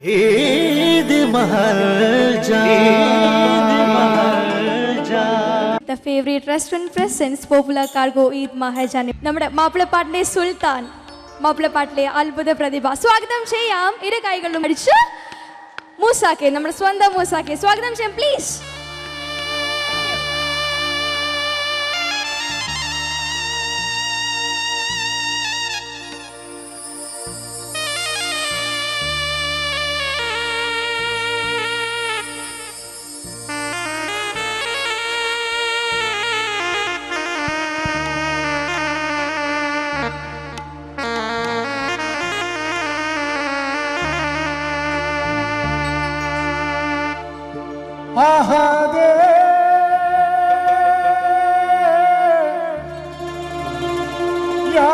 Eid Mahraja The favorite restaurant presents popular cargo Eid Mahajan. നമ്മുടെ മാപ്പിളപ്പാട്ടിലെ സുൽത്താൻ, മാപ്പിളപ്പാട്ടിലെ അത്ഭുത പ്രതിഭ സ്വാഗതം ചെയ്യാം. ഇരു കൈകളിലും അടിച്ച് മൂസാക്കെ, നമ്മുടെ സ്വന്തം മൂസാക്കെ സ്വാഗതം ചെയ്യാം please. ahade ya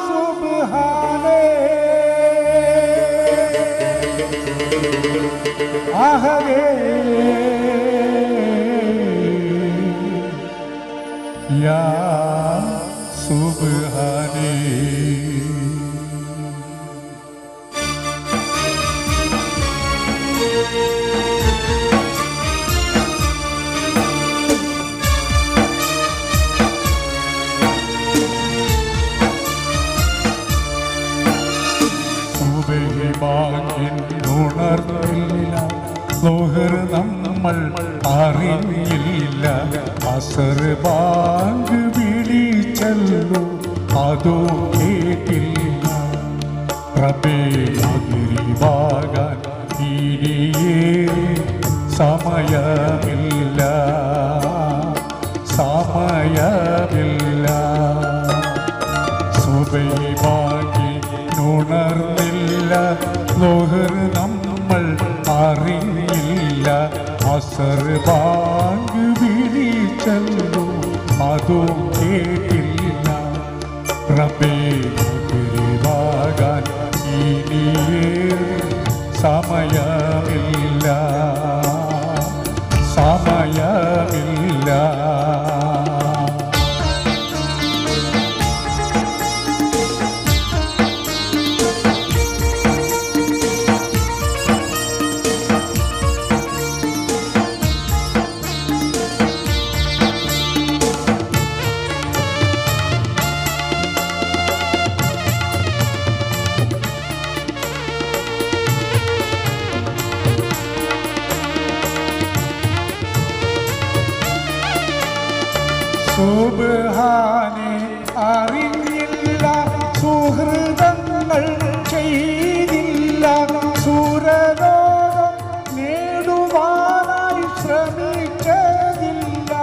subhane ahade ya subhane ഉണർന്നില്ല ലോഹർ നമ്മൾ അറിഞ്ഞില്ല അസർ ബാങ്ക് വിളിച്ചല്ലോ അതോ കേട്ടില്ല പ്രഭേ മകരിവാകാൻ ഇനിയേറെ സമയമില്ല സമയമില്ല സുബൈ ബാങ്കി ഉണർന്നില്ല ലോഹർ നമ്മൾ അറിയില്ല അസർ ബാങ്ക് വിളിച്ചല്ലോ അതോ കേട്ടില്ല റബ്ബേ മകരിവാകാൻ ഇനിയേറെ സമയമില്ല സമയമില്ല സുബ്ഹാനെ അറിഞ്ഞില്ല സുഹൃതങ്ങൾ ചെയ്തില്ല സുരലോകം നേടുവാനായി ശ്രമിച്ചതില്ല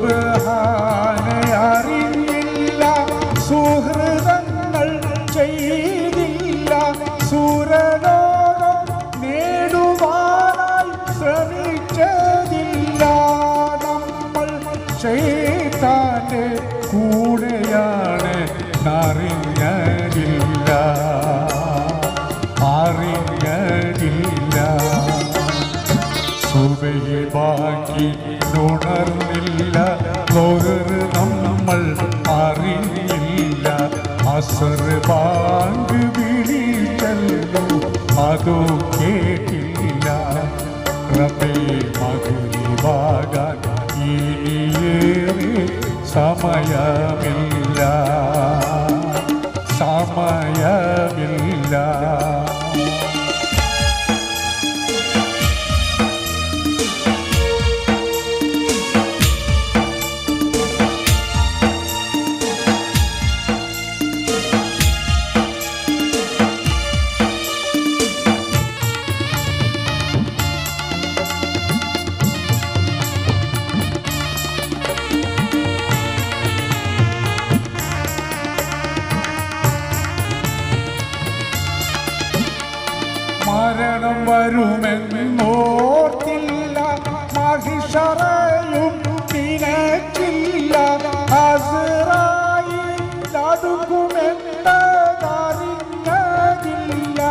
സുബ്ഹാനെ അറിഞ്ഞില്ല സുഹൃതങ്ങൾ ചെയ്തില്ല സുരലോകം നേടുവാനായി ശ്രമിച്ചതില്ല നമ്മൾ ശൈത്താന്റെ കൂടെയാണ് അറിഞ്ഞതില്ല അറിഞ്ഞതില്ല സുബഹി ബാക്കി ഉണർന്നില്ല ലോഹർ നമ്മൾ അറിയില്ല അസർ ബാങ്ക് വിളിച്ചല്ലോ അതോ കേട്ടില്ല റബ്ബേ മകരിവാകാൻ ഇനിയേറെ സമയമില്ല സമയമില്ല മരണം വരുമെന്നോർത്തില്ല മഹിഷറയും തിനച്ചില്ല അസ്റായീൽ അടുക്കുമെന്നതറിഞ്ഞതില്ല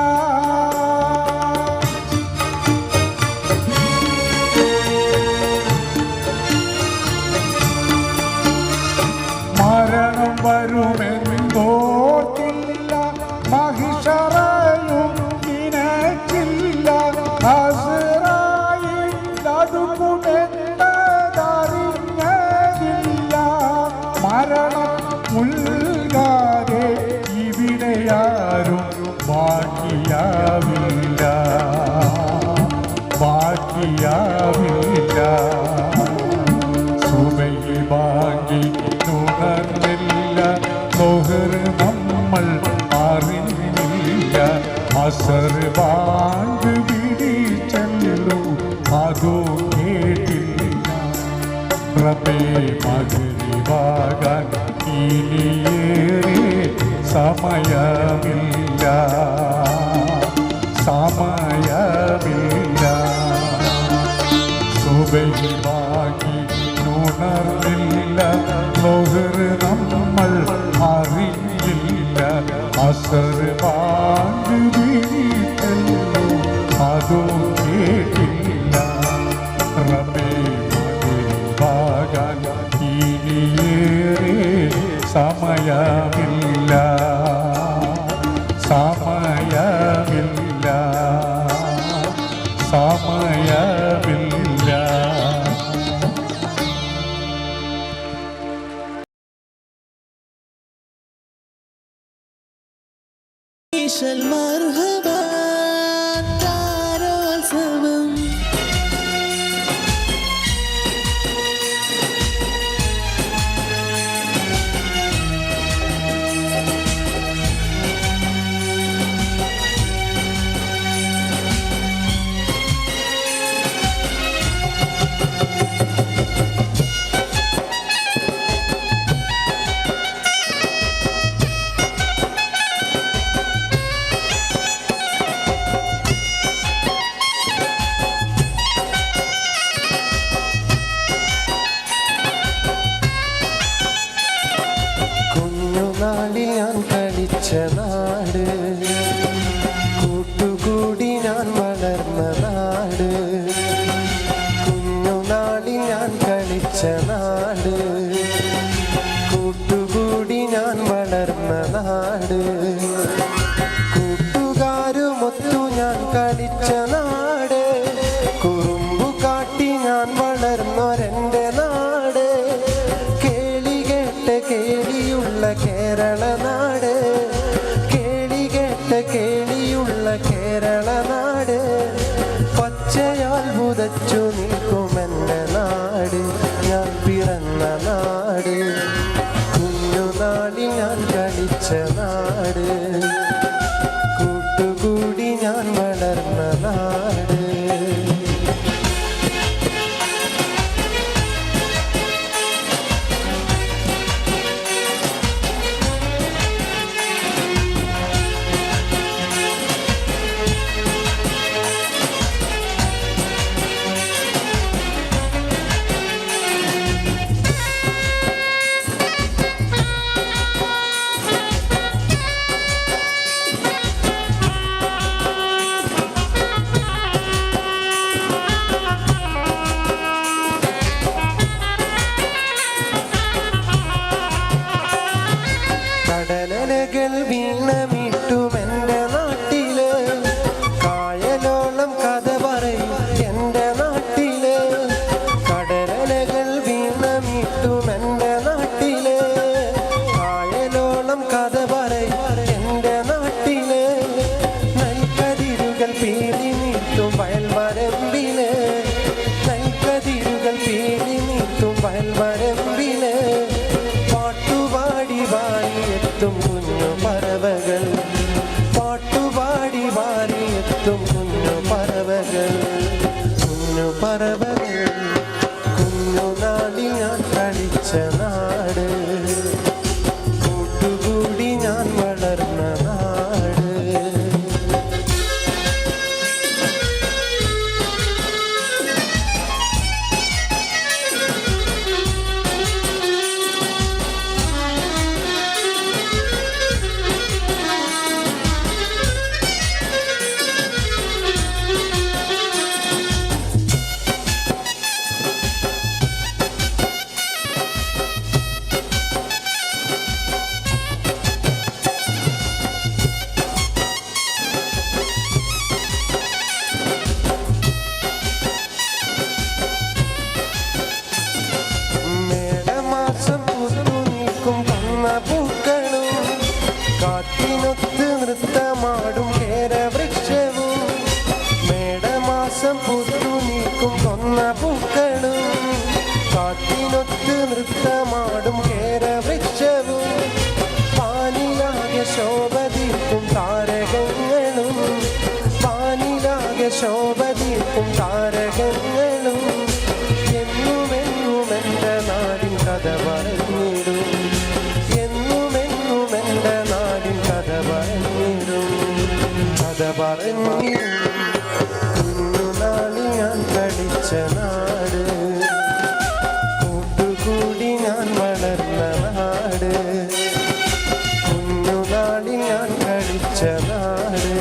അറിയാവില്ല സുബഹി ബാങ്കി ഉണർന്നില്ല ലോഹർ നമ്മൾ അറിഞ്ഞില്ല അസർ ബാങ്ക് വിരിച്ചല്ലോ അതോ കേട്ടില്ല റബ്ബേ മഗ്‌രിബാകാൻ ഇനിയേറെ സമയമില്ല സമയമില്ല സുബഹി ബാങ്കി ഉണർന്നില്ല ലോഹർ നമ്മൾ അറിഞ്ഞില്ല അസർ ബാങ്ക് വിരിച്ചല്ലോ അതോ കേട്ടില്ല റബ്ബേ മഗ്‌രിബാകാൻ ഇനിയേറെ സമയമില്ല സമയമില്ല സമയമില്ല المرحبا താരോത്സവം കുഞ്ഞുനാളിൽ ഞാൻ കളിച്ച നാട് കൂട്ടുകൂടി ഞാൻ വളർന്ന നാട് കുഞ്ഞുനാളിൽ ഞാൻ കളിച്ച നാട് കൂട്ടുകൂടി ഞാൻ വളർന്ന നാട് കൂട്ടുകാരുമൊത്തു ഞാൻ കളിച്ച നാട് കുറുമ്പു കാട്ടി ഞാൻ വളർന്നൊരെൻ്റെ നാട് കേളി കേട്ട കേളിയുള്ള കേരള നാട് കേളി കേട്ട കേളിയുള്ള കേരള നാട് പച്ചയാൽ പുതച്ചു നിൽക്കുമെൻ്റെ നാട് ഞാൻ പിറന്ന നാട് കുഞ്ഞുനാളിൽ ഞാൻ കളിച്ച നാട് കൂട്ടുകൂടി ഞാൻ വളർന്ന നാട് കടലലകൾ വീണമിട്ടുമെൻ്റെ നാട്ടില് കായലോളം കഥ പറയും എൻ്റെ നാട്ടില് കടലലകൾ വീണമിട്ടുമെൻ്റെ നാട്ടില് കായലോളം കഥ പറയും എൻ്റെ നാട്ടില് നെൽക്കതിരുകൾ പീലി നീട്ടും വയൽമരമ്പില് നെൽക്കതിരുകൾ പീലി നീട്ടും വയൽമരമ്പില് പാട്ടുപാടി വാരിയെത്തും കുഞ്ഞു പറവകൾ പാട്ടുപാടി വാരിയെത്തും കുഞ്ഞു പറവകൾ കുഞ്ഞു പറവകൾ കുഞ്ഞുനാളിൽ ഞാൻ കളിച്ച നാട് കൂട്ടുകൂടി ഞാൻ വളർന്ന നാട് മേടമാസം പുതു നിൽക്കും കന്ന പൂക്കളും കാറ്റിനൊത്ത് നൃത്തമാടും കേരവൃക്ഷവും മേടമാസം പുതു നിൽക്കും ശോഭദീപും താരകങ്ങളും എന്നുമെന്നും എൻ്റെ നാടിൻ കഥ പറഞ്ഞിടും. എന്നുമെന്നും എൻ്റെ നാടിൻ കഥ പറഞ്ഞിടും. കഥ പറഞ്ഞിടും. കുഞ്ഞുനാളിൽ ഞാൻ കളിച്ച നാട്, കൂട്ടുകൂടി ഞാൻ വളർന്ന നാട്. കുഞ്ഞുനാളിൽ ഞാൻ കളിച്ച നാട്,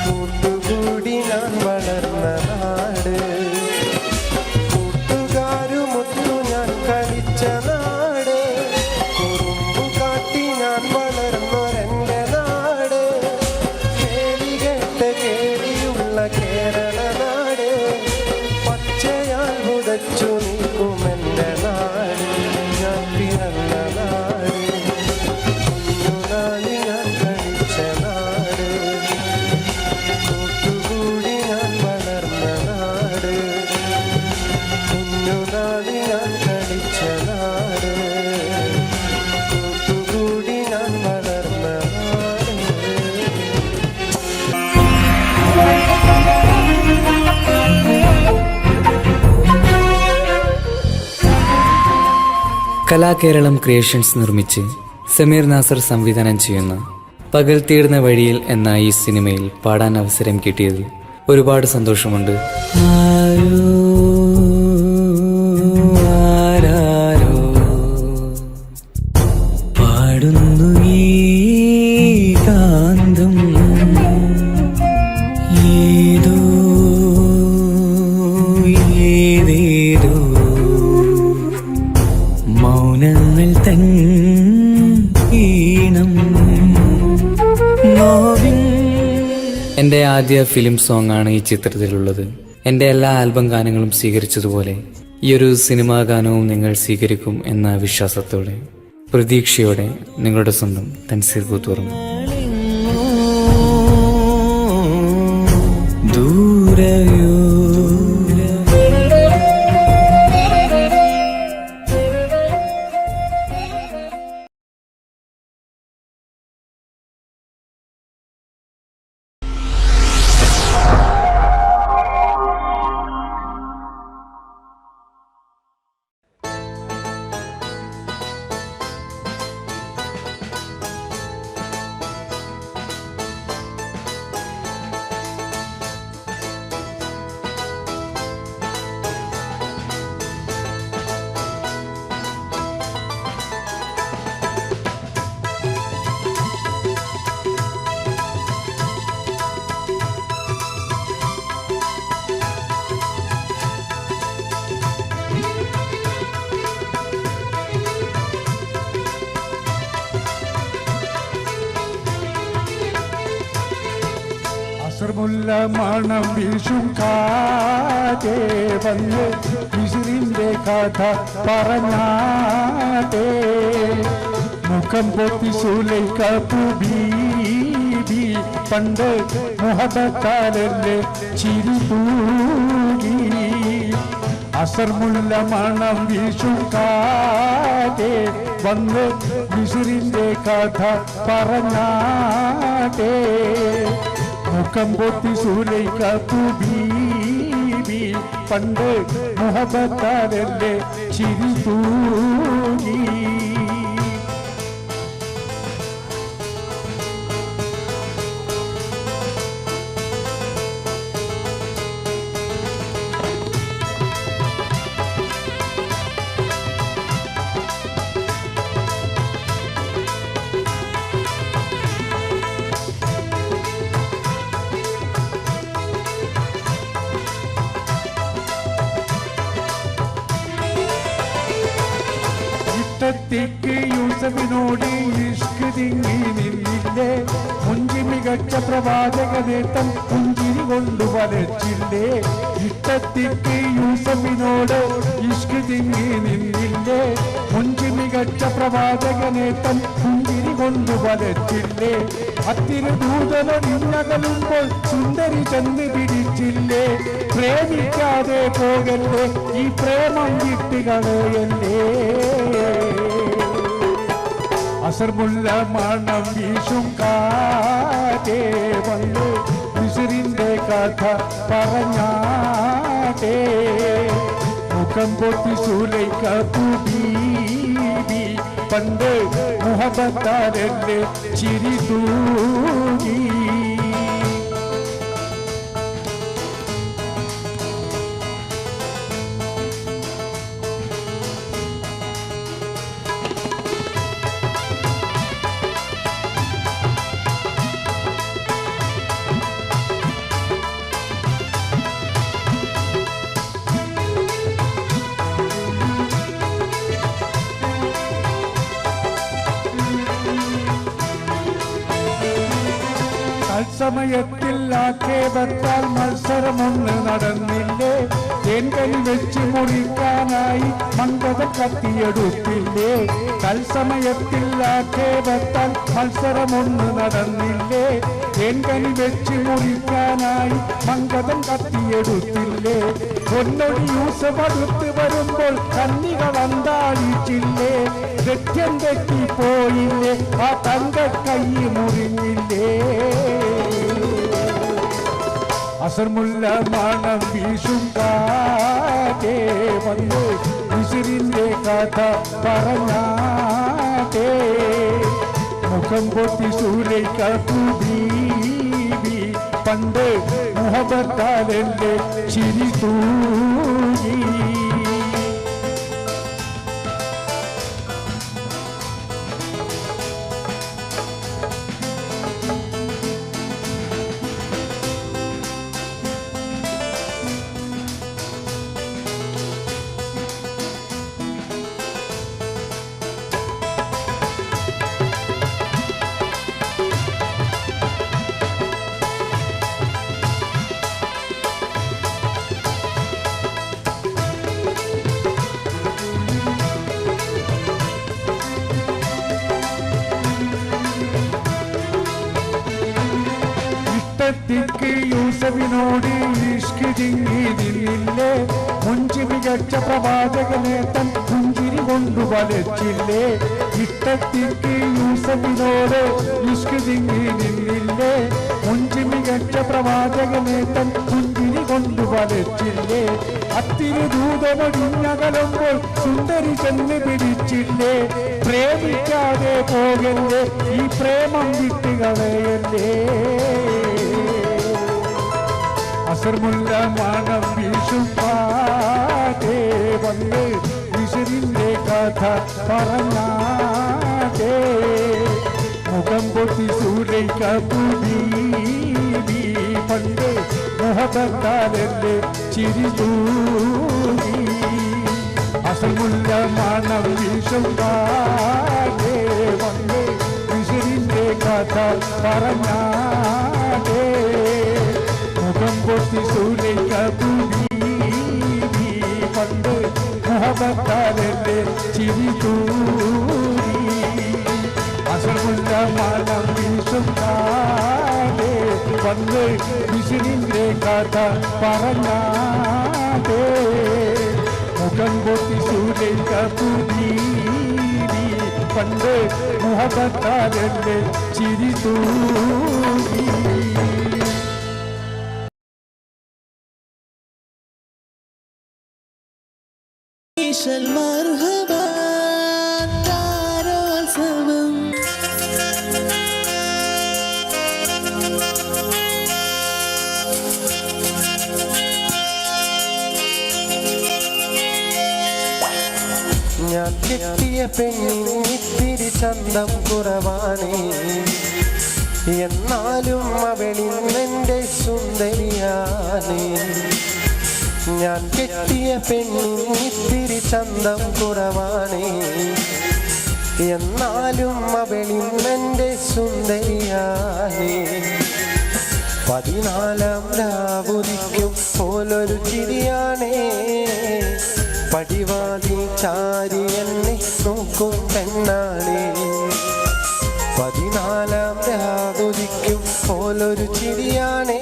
കൂട്ടുകൂടി ഞാൻ വളർന്ന നാട്. കൂട്ടുകാരുമൊത്തു ഞാൻ കളിച്ച നാട്, കുറുമ്പു കാട്ടി ഞാൻ വളർന്നൊരെൻ്റെ നാട്. കേളികെട്ട കേളിയുള്ള കേരള നാട്, പച്ചയാൽ പുതച്ചു നിൽക്കുമെൻ്റെ നാട്. ഞാൻ പിറന്ന നാട്, കുഞ്ഞുനാളിൽ ഞാൻ കളിച്ച നാട്, കൂട്ടുകൂടി ഞാൻ വളർന്ന നാട്. കുഞ്ഞുനാളിൽ ഞാൻ കളിച്ച നാട്, കൂട്ടുകൂടി ഞാൻ വളർന്ന നാട്. കലാകേരളം ക്രിയേഷൻസ് നിർമ്മിച്ച് സമീർ നാസർ സംവിധാനം ചെയ്യുന്ന പകൽ തീർന്ന വഴിയിൽ എന്ന ഈ സിനിമയിൽ പാടാൻ അവസരം കിട്ടിയതിൽ ഒരുപാട് സന്തോഷമുണ്ട്. ആരാരോ പാടുന്നു ഈ കാന്തം, ഏതോ ഏതേതോ മൗനങ്ങൾ തൻ ഈണം. എൻ്റെ ആദ്യ ഫിലിം സോങ് ആണ് ഈ ചിത്രത്തിലുള്ളത്. എൻ്റെ എല്ലാ ആൽബം ഗാനങ്ങളും സ്വീകരിച്ചതുപോലെ ഈ ഒരു സിനിമാ ഗാനവും നിങ്ങൾ സ്വീകരിക്കും എന്ന വിശ്വാസത്തോടെ പ്രതീക്ഷയോടെ നിങ്ങളുടെ സ്വന്തം തൻസീർ കൂത്തുറം. ദൂരയോ അസർമുല്ല മണം വീശും കാറ്റേ വന്ന് വിസിറിന്റെ കഥ പറഞ്ഞാട്ടേ. മുഖം പൊത്തി സുലൈഖ ബീബി പണ്ട് മുഹബത്താലല്ലേ ചിരി തൂകി. അസർമുല്ല മണം വീശും കാറ്റേ വന്ന് വിസിറിന്റെ കഥ പറഞ്ഞാട്ടേ. മുഖം പൊത്തി സുലൈഖ ബീബി പണ്ട് മുഹബത്താലല്ലേ ചിരി തൂകി. ഇഷ്ടത്തിക്ക് യൂസഫിനോട് ഇഷ്ക് തിങ്ങി നിന്നില്ലേ. മുഞ്ചി മികച്ച പ്രവാചക നേട്ടം പുഞ്ചിരി കൊണ്ടു വലച്ചില്ലേ. ഇഷ്ടത്തിക്ക് യൂസഫിനോട് ഇഷ്ക് തിങ്ങി നിന്നില്ലേ. മുഞ്ചി മികച്ച പ്രവാചക നേട്ടം പുഞ്ചിരി കൊണ്ടു വലച്ചില്ലേ. അത്തിരു ദൂതന നിന്നകലുമ്പോൾ സുന്ദരി ചെന്ന് പിടിച്ചില്ലേ. പ്രേമിക്കാതെ പോകല്ലേ, ഈ പ്രേമം വിട്ടുകളയല്ലേ. അസർമുല്ല മണം വീശും കാറ്റേ വന്ന് വിസിറിന്റെ കഥ പറഞ്ഞാടേ മുഖം പൊത്തി സുലൈഖ ബീബി പണ്ട് മുഹബത്താരല്ലേ ചിരി തൂകി സമയത്തിൽ ആക്ഷേപത്താൽ മത്സരമൊന്ന് നടന്നില്ലേ തേൻകനി വെച്ച് മുറിക്കാനായി മങ്കതം കത്തിയെടുത്തില്ലേ തൽസമയത്തിൽ ആക്ഷേപത്താൽ മത്സരമൊന്ന് നടന്നില്ലേ തേൻകനി വെച്ച് മുറിക്കാനായി മങ്കതം കത്തിയെടുത്തില്ലേ പൊന്നൊടി യൂസഫടുത്ത് വരുമ്പോൾ കന്നികൾ അന്താളിച്ചില്ലേ ലക്ഷ്യം തെറ്റിപ്പോയില്ലേ ആ തങ്കക്കൈ മുറിഞ്ഞില്ലേ അസർമുല്ല മണം വീശും കാറ്റേ വന്ന് വിസിറിന്റെ കഥ പറഞ്ഞാട്ടേ മുഖം പൊത്തി സുലൈഖ ബീബി പണ്ട് മുഹബത്താലെന്റെ ചിരി തൂകി ഇഷ്ടത്തിക്ക് യൂസഫിനോട് ഇഷ്ക് തിങ്ങിയില്ലേ മുഞ്ചി മികച്ച പ്രവാചകനെ തൻ പുഞ്ചിരി കൊണ്ടു വലച്ചില്ലേ ഇഷ്ടത്തിക്ക് യൂസഫിനോട് ഇഷ്ക് തിങ്ങിയില്ലേ മുഞ്ചി മികച്ച പ്രവാചകനെ തൻ പുഞ്ചിരി കൊണ്ടു വലച്ചില്ലേ അത്തിരി ദൂതമടിഞ്ഞകലുമ്പോൾ സുന്ദരി ചെന്ന് പിടിച്ചില്ലേ പ്രേമിക്കാതെ പോകല്ലേ ഈ പ്രേമം വിട്ടുകളയല്ലേ അസർമുല്ല മണം വീശും പാട്ടേ വന്ന് വിസിറിന്റെ കഥ പറഞ്ഞാട്ടേ മുഖം പൊത്തി സുലൈഖ ബീബി പണ്ട് മുഹബത്താലല്ലേ ചിരി തൂകി അസർമുല്ല മണം വീശും പാട്ടേ വന്ന് വിസിറിന്റെ കഥ പറഞ്ഞാട്ടേ മുഖം പൊത്തി സുലൈഖ ബീബി പണ്ട് മുഹബത്താലല്ലേ ചിരി തൂകി അസർമുല്ല മണം വീശും കാലേ വന്ന് വിസിറിന്റെ കഥ പറഞ്ഞാട്ടേ മുഖം പൊത്തി സുലൈഖ ബീബി പണ്ട് മുഹബത്താലല്ലേ ചിരി തൂകി المرحبا താരോത്സവം ഞാൻ കിട്ടിയ പെണ്ണിത്തിരി ചന്തം കുറവാണേ എന്നാലും അവളിന്നെൻ്റെ സുന്ദരിയാണേ ഞാൻ കെട്ടിയ പെണ്ണിത്തിരി ചന്തം കുറവാണേ എന്നാലും അവളിന്നെൻ്റെ സുന്ദരിയാണേ 14 രാവുദിക്കും പോലൊരു ചിരിയാണേ പടിവാതിൽ ചാരി എന്നെ നോക്കും പെണ്ണാണേ 14 രാവുദിക്കും പോലൊരു ചിരിയാണേ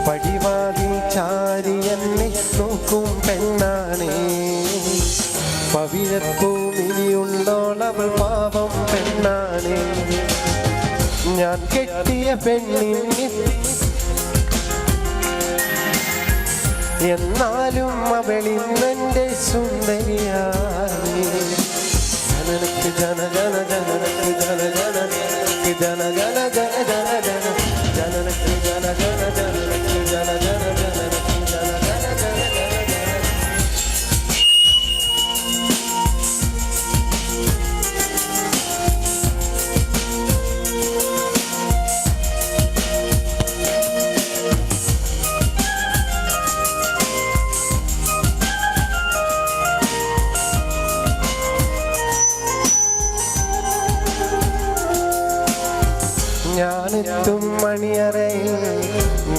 പടിവാതിൽ ചാരി എന്നെ നോക്കും പെണ്ണാണേ പവിഴപ്പൂമിനിയുള്ളോളവൾ പാവം പെണ്ണാണേ ഞാൻ കെട്ടിയ പെണ്ണിന് എന്നാലും അവളിന്നെൻ്റെ സുന്ദരിയായി. ജനനക്ക് ജന ജന ജനനക്ക് ജന ജന ജനനക്ക് ജന ജന ജന ജന ജന ജനനക്ക് ജന ജന ജനനക്ക് ജന ജന ജനനക്ക് ജന ജന ജന ജന. ഞാനെത്തും മണിയറയിൽ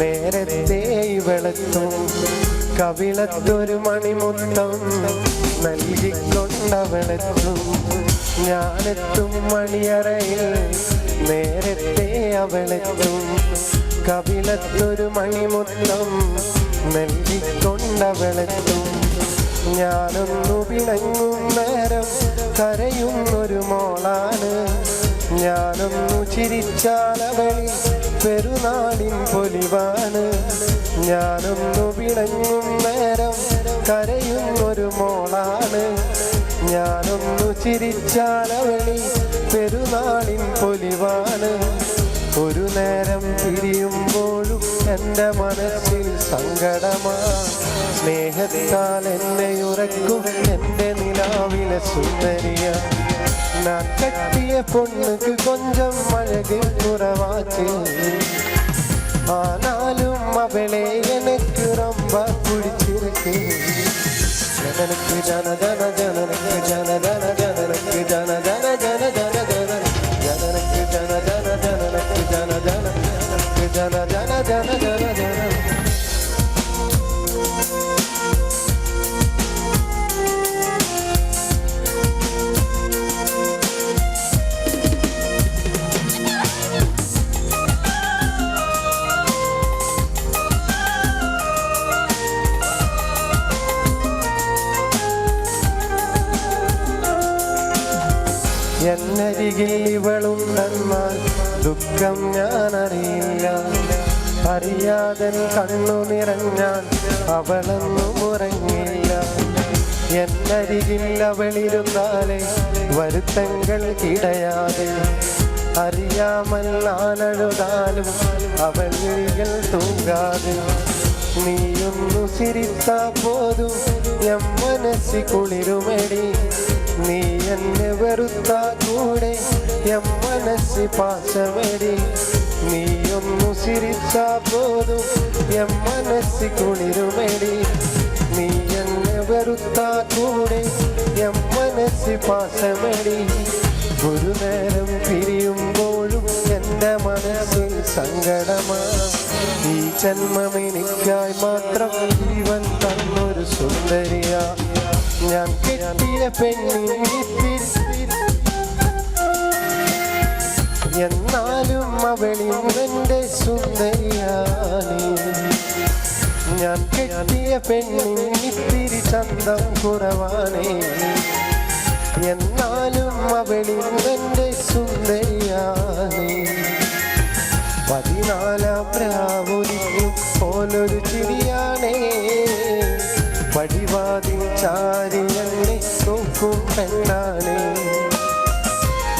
നേരത്തെ ഇവളെത്തും, കവിളത്തൊരു മണിമുത്തം നൽകിക്കൊണ്ടവളെത്തും. ഞാനെത്തും മണിയറയിൽ നേരത്തെ അവളെത്തും, കവിളത്തൊരു മണിമുത്തം നൽകിക്കൊണ്ടവളെത്തും. ഞാനൊന്നു പിണങ്ങും നേരം കരയുന്നൊരു മോളാണ്, ഞാനൊന്നു ചിരിച്ചാലവളി പെരുന്നാളിൻ പൊലിവാണ്. ഞാനൊന്നു പിണങ്ങും നേരം കരയുന്നൊരു മോളാണ്, ഞാനൊന്നു ചിരിച്ചാലവളി പെരുന്നാളിൻ പൊലിവാണ്. ഒരു നേരം പിരിയുമ്പോഴും എൻ്റെ മനസ്സിൽ സങ്കടമാ, സ്നേഹത്താൽ എന്നെ ഉറക്കും എൻ്റെ നിലാവിലെ സുന്ദരിയ. நான் கட்டிய பொண்ணுக்கு கொஞ்சம் அழகு குறைவாச்சு, ஆனாலும் அவளே எனக்கு ரொம்ப பிடிச்சிருக்கு. ஜனனுக்கு ஜன ஜன ஜனனுக்கு ஜன ஜன ஜனனுக்கு ஜன ஜன ஜன ஜன ஜன ஜனனுக்கு ஜன ஜன ஜனனுக்கு ஜன ஜன ஜனனுக்கு ஜன ஜன ஜன ஜன ஜன. എന്നരികിൽ ഇവളുണ്ടെന്നാൽ ദുഃഖം ഞാനറിയില്ല, അറിയാതെ കണ്ണു നിറഞ്ഞാൽ അവളൊന്നും ഉറങ്ങില്ല. എന്നരികിൽ അവളിരുന്നാലേ വരുത്തങ്ങൾ കിടയാതെ, അറിയാമൽ നാനഴുതാലും അവൾ വിളികൾ തൂങ്ങാതെ. നീയൊന്നു ചിരിത്താ പോതും എൻ മനസ്സി കുളിരുമെടി, നീ എന്നെ വെറുത്താ കൂടെ എൻ മനസ്സി പാശമെടി. നീയൊന്നു ചിരിച്ചാ പോതും എൻ മനസ്സി കുളിരുമെടി, നീ എന്നെ വെറുത്താ കൂടെ എൻ മനസ്സി പാശമെടി. ഒരു നേരം പിരിയുമ്പോഴും എൻ്റെ മനസ്സിൽ സങ്കടമാ, ഈ ജന്മം എനിക്കായി മാത്രം ജീവൻ തന്നൊരു സുന്ദരിയാ. ഞാൻ കെട്ടിയ പെണ്ണിന് എന്നാലും അവളിന്നെൻ്റെ സുന്ദരിയാണ്. ഞാൻ കെട്ടിയ പെണ്ണിന് ചന്തം കുറവാണേ, എന്നാലും അവളിന്നെൻ്റെ സുന്ദരിയാണ്. 14 പ്രാവുലിക്കും പോലൊരു ചിരിയാണേ, പടിവാതിൽ ചാരി എന്നെ നോക്കും പെണ്ണാണേ.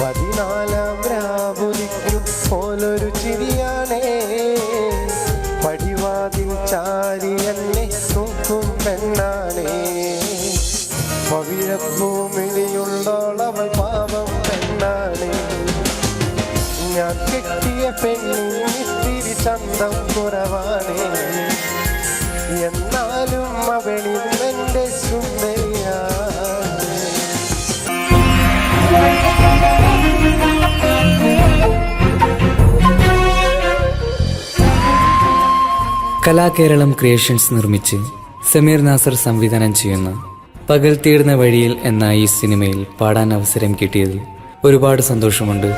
14 പ്രാവുലിക്കും പോലൊരു ചിരിയാണേ, പടിവാതിൽ ചാരി എന്നെ നോക്കും പെണ്ണാണേ. പവിഴപ്പൂമിഴിയുള്ളോളവൾ പാവം പെണ്ണാണേ, ഞാൻ കെട്ടിയ പെണ്ണിന് ചന്തം കുറവാണേ, എന്നാലും അവളിന്നെൻ്റെ സുന്ദരിയാണ്. കലാകേരളം ക്രിയേഷൻസ് നിർമ്മിച്ച് സമീർ നാസർ സംവിധാനം ചെയ്യുന്ന പകൽ തീർന്ന വഴിയിൽ എന്ന ഈ സിനിമയിൽ പാടാൻ അവസരം കിട്ടിയതിൽ ഒരുപാട് സന്തോഷമുണ്ട്.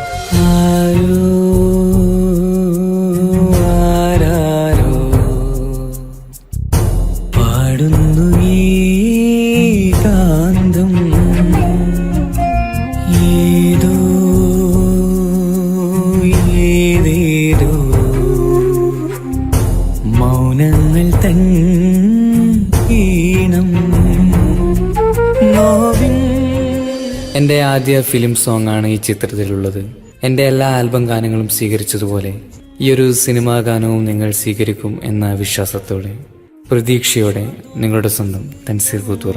പാടുന്നു ഈ കാന്തം ഏതോ ഏതേതോ മൗനങ്ങൾ തൻ എൻ്റെ ആദ്യ ഫിലിം സോങ് ആണ് ഈ ചിത്രത്തിലുള്ളത്. എൻ്റെ എല്ലാ ആൽബം ഗാനങ്ങളും സ്വീകരിച്ചതുപോലെ ഈ ഒരു സിനിമാ ഗാനവും നിങ്ങൾ സ്വീകരിക്കും എന്ന വിശ്വാസത്തോടെ പ്രതീക്ഷയോടെ നിങ്ങളുടെ സ്വന്തം തൻസീർ പുത്തൂർ.